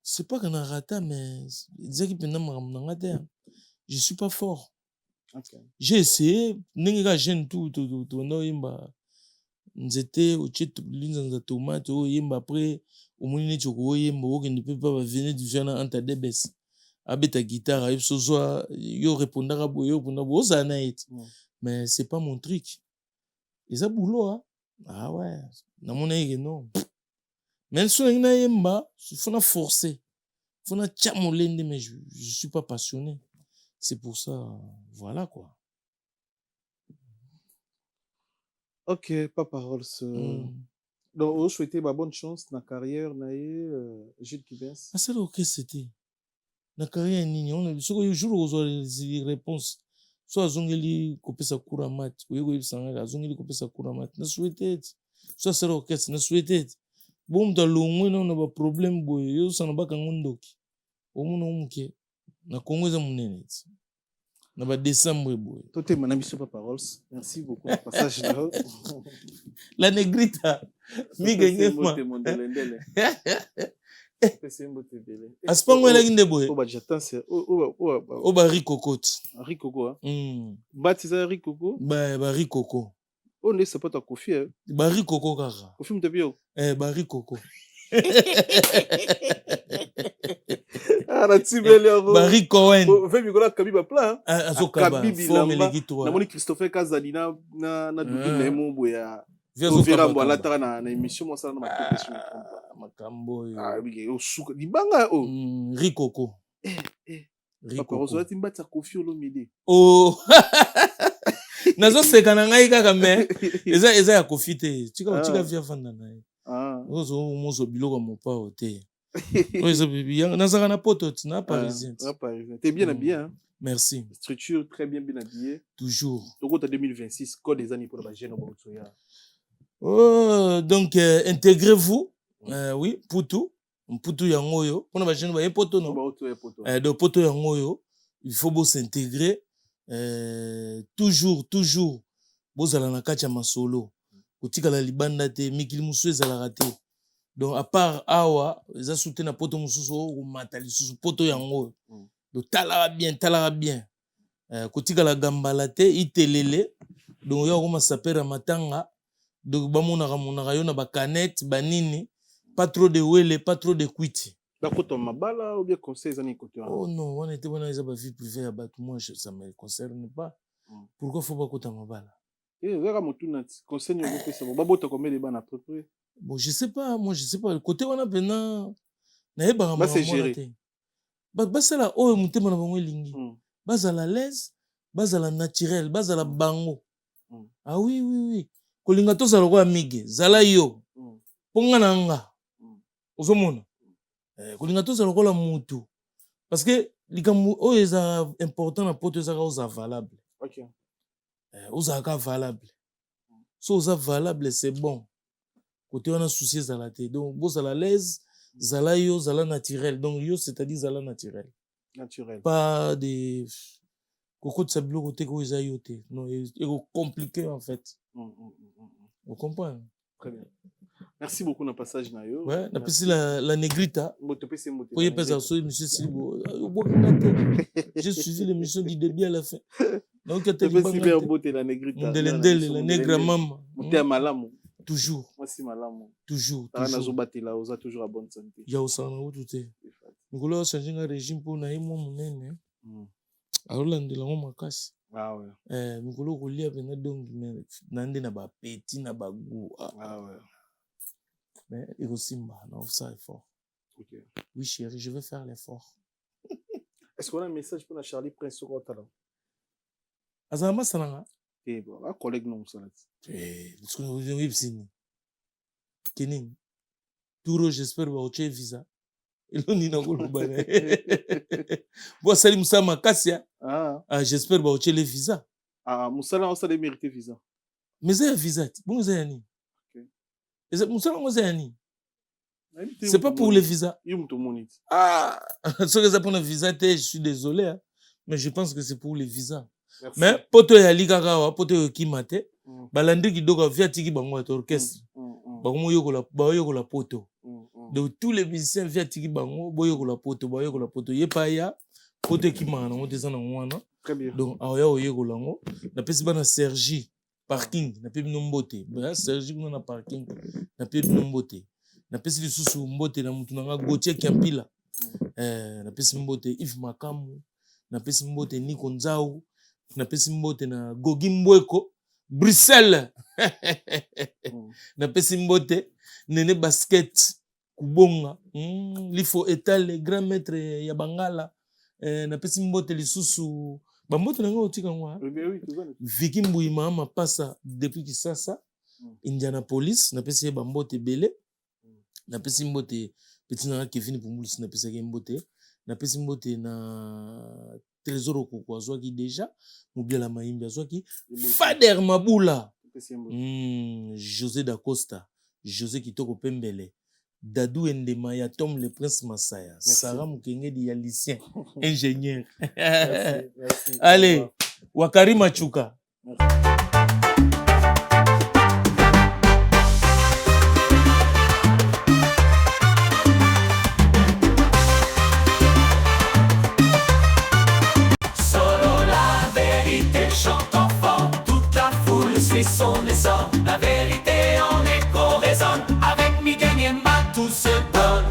C'est pas qu'on a rata mais disait qu'il pendant ma je suis pas fort. Okay. J'ai essayé, n'enga jeune tout no yimba. Nzete au chit linza za tomate o yimba après au moni choko yimba o ne peut pas venir du jeune Anta Debes. Abeta guitare il so soit yo répondra boyo pour na za night. Mais c'est pas mon truc. Ils a boulot hein. Ah ouais, na mon aïe non. Mais si on a yimba, il faut na forcer. Faut na chamolende mais je suis pas passionné. C'est pour ça, voilà quoi. Ok, pas parole. Donc, vous souhaitez ma bonne chance dans la carrière, Gilles Kibens. Ah, c'est là que c'était. Dans la carrière, on a ce jour où on a les réponses. Soit zongeli kopesa kura mat, ou yo sanga zongeli kopesa kura mat. Na souhaité. Soit c'est là que c'est na souhaité. Bon, dans le monde, on a pas problème boy. Yo sana ba kangondoki. Omuno muke. Na Congo za munene. Na ba décembre boy. Toi mon ami sur paroles. Merci beaucoup pour passage là. La negrita. Mi gengema. Aspango la ginde boy. Oba j'attends c'est Oba rikokoti. Rikoko hein. Baptisé Rikoko. Ba rikoko. On ne sait pas ta Kofi hein. Ba rikoko kaka. Kofi mtebio. Ba rikoko. Ah, la tibele Barry Cohen. Fait Nicolas Kabiba plan. Azokaba. Forme les guitoires. Na moni Christopher Kazalina na dudu na emo boya. Vera mbo la tara na émission moi ça na makambo. Makambo. Ah oui, o suka dibanga o. Rikoko. Papa Rosolati mbati Kofi Olomide. Oh. Nazoseka na ngai kaka mais eza ya Kofi te. Tika via fanda na ye. Ozo mozo biloko mopa te. Ozo bibi nazaka na poto na parisien. T'es bien habillé hein. Merci. Structure très bien habillée. Toujours. Toko 2026 code des années pour la jeune Boutsoya. Oh donc intégrez-vous. Oui, Mputu yangoyo. Pona ba jeune ba poto non. Donc poto yangoyo, il faut beau s'intégrer toujours bozala na kati ya masolo. Kotika la libanda te mikili musu ezala raté. Donc à part awa, eza soute na poto mususu o matali susu poto yangoyo. Donc tala bien. Kotika la gambala te itelele. Donc yo ko masapera matanga. Donc bamonaka yo na ba canette banini. Pas trop de wele, pas trop de kuiti. D'accord, mabala ou bien conseil zani côté. Oh non, on était bon dans vie privée à battre moi ça me concerne pas. Pourquoi faut pas côté mabala? Vera motunati conseil ne peut pas ba bota combien de ban à peu près. Bon, je sais pas, le côté on a pena na yeba ma monate. Ba sala o mutema na bango lingi. Bazala l'aise, bazala naturel, bazala bango. Ah oui. Kolinga to zala ko amige, zala yo. Ponga nanga. Ozomona kolinga to zala kola mutu parce que likambo o eza important na poto eza ka valable. OK. Oza ka valable. So oza valable c'est bon. Côté on a souci zala te. Donc bo zala l'aise, zala yo, zala naturel. Donc yo c'est-à-dire zala naturel. Pas des koko de sablo côté ko eza yo te. Non, c'est compliqué en fait. Vous comprenez? Très bien. Merci beaucoup na passage na yo. Ouais, na pesi la negrita. Voyez pas ça monsieur Silibo. J'ai suivi l'émission du début à la fin. Donc tu as super beauté la negrita. La nègre maman. Muté malamu. Toujours. Moi si malamu. Toujours. Na zo batela oza toujours à bonne santé. Ya osana où tout est. Ngolo changer un régime pour na imo munene. Arolandela ngo makasi. Ah ouais. Ngolo kolia bena donc nande na ba petit na ba goût. Ah ouais. Mais Hiroshima, non, ça est fort. Okay. Oui, chérie, je vais faire l'effort. Est-ce qu'on a un message pour Charlie Prince sur votre talent? Azama Sananga. Eh bon, un collègue non, ça. Parce que vous avez vu, Kening. Touro, j'espère que vous avez visa. Et l'on dit non, vous l'avez. Vous savez, Moussa Makassia. J'espère que vous avez le visa. Moussa, on a mérité visa. Mais c'est un visa. Bon, vous avez un. C'est pas pour les visas. Ah, ce que c'est pour les visas, je suis désolé, hein, mais je pense que c'est pour les visas. Merci. Mais poto ya likaka poto yo kimate, balandi ki doka via tiki bango à orchestre. Bango yoko la poto. Donc tous les musiciens via tiki bango boyoko la poto. Yepa ya poto kimana ngo tezana ngwana. Très bien. Donc aoya oyeko lango, na pesi bana Sergi. Parking, na pebi nombote. Ba Sergi kuna na parking, na pebi nombote. Na pesi lisusu mbote na mutu nanga Gauthier Kiampila. Na pesi mbote Yves Makamu, na pesi mbote Nico Nzau, na pesi mbote na Gogi Mbweko, Bruxelles. Na pesi mbote Nene Basket Kubonga, Lifo Etal le grand maître ya Bangala. Na pesi mbote lisusu Bambote nanga otika ngwa. Viki Mbouima ma passa depuis Kisasa, Indianapolis, na pesi bambote belé. Na pesi mbote petit nanga Kevin Pumbulis na pesi mbote. Na pesi mbote na Trésor Okoko azwaki déjà, Moubiala Maimbi azwaki. Fader Mabula. José da Costa, José Kitoko Pembele. Dadou Ndemaya, Tom le Prince Masaya, Sarah Mukenge di Yalicien, ingénieur. Merci. Allez, Wakari Machuka. Solo la vérité chante enfant, toute la foule suit son essor. La vérité en écho résonne, avec Miguel Niemba tout se donne.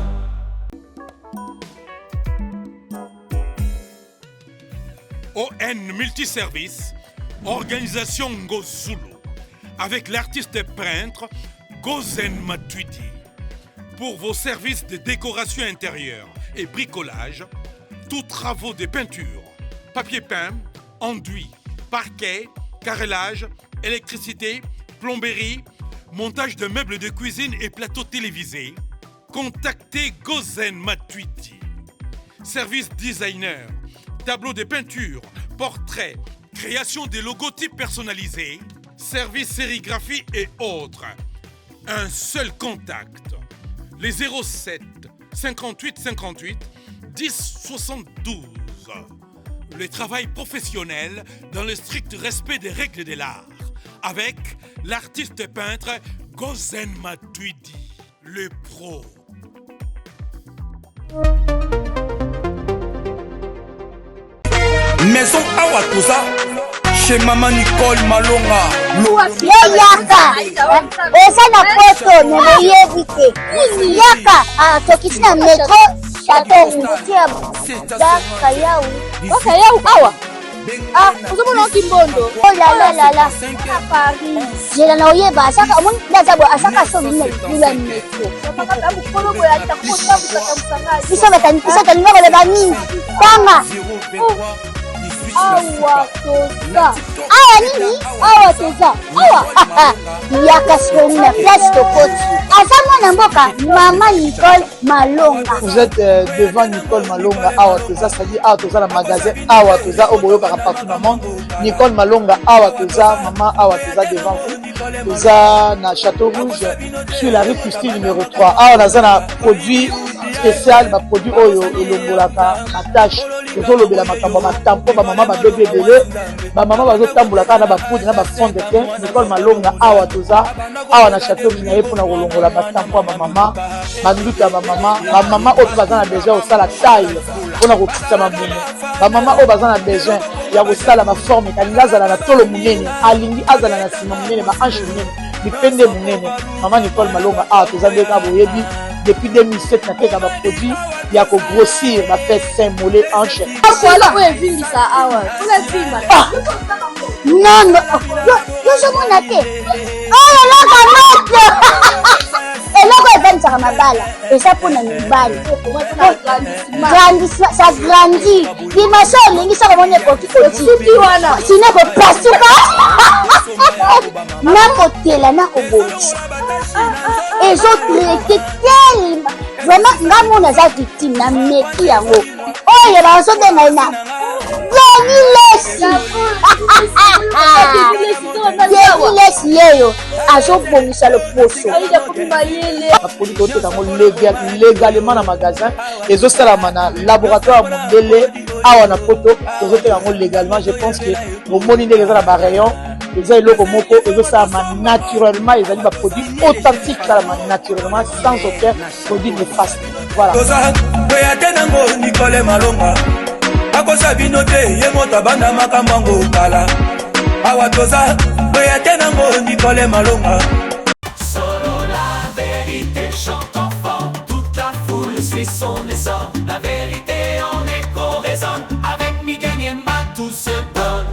ON Multiservice, organisation Ngozulu, avec l'artiste peintre Gozen Matuidi. Pour vos services de décoration intérieure et bricolage, Tous travaux de peinture, papier peint, enduit, parquet, carrelage, électricité, plomberie, montage de meubles de cuisine et plateaux télévisés. Contactez Gozen Matuidi. Service designer, tableau de peinture, portrait, création de logotypes personnalisés, service sérigraphie et autres. Un seul contact. Les 07 58 58 10 72. Le travail professionnel dans le strict respect des règles de l'art. Avec l'artiste peintre Gozen Matuidi, le pro. Maison awa toza chez Maman Nicole Malonga. yaka eza na poto nemoyebi te yaka tokiti na metro chateau tia daka yau Yau awa. Ozomona okimbondo. oh lalalala Paris jela na oyeba asaka omoni ndazabo asaka somi na lula metro biso batalinga koleba mingi tanga awa toza awa nini awa toza awa yaka sikoni na place tokoti aza mwana mboka Maman Nicole Malonga. Vous êtes devant Nicole Malonga awa toza, c'est-à-dire awa toza na magasin awa toza oboyokaka partout dans le monde. Nicole Malonga awa toza, maman awa toza devant vous. Toza na Château Rouge sur la rue Custine numéro 3. Awa naza na produit spécial, ba produit oyo elongolaka attache. Tozolobela makambo matampo ba mama ba bébé belé, ba mama bazotambola kaka na ba poudre na ba fond de teint. Nicole Malonga awa toza awa na Château Rouge na ye pona kolongola matampo ba mama, banduki ya ba mama oyo baza na besoin osala taille pona kokisa mamumu, ba mama oyo baza na besoin ya kosala baforme kalingi azala na tolo munene, alingi azala na nsima munene, bahanche munene, bipende munene. Maman Nicole Malonga awa toza nde kaka boyebi depuis 2007 nateka baproduit ya kogrossir bafesse sein mollet hanche. Non, yozomona te oyo eloko moto eloko evanisaka mabala eza mpona mibali ça grandit dimension olingi soko omoni ekokikoti wana sino kopasuka nakotela nakobongisa ezotraite telema vraiment nga mona aza victime na meki yango oyo bazobenga ye na Lesi yeyo azobongisa loposo baproduit toteka yango légalement na magasin ezosalama na laboratoire ya mondele awa na poto tozoteka yango légalement. Je pense que bomoni ndenge eza na barayon eza eloko moko ezosalama naturellement, ezali baproduit authentique salama naturellement sans aucun produit néfaste. Voilà. toza boya te nango Nicole Malonga akosa bino te ye moto abanda makambo yango kala awa toza boya te nango Nicole Malonga. Solo la vérité chante enfant, toute la foule suit son essor. La vérité en écho résonne, avec Miguel Niemba tout se donne.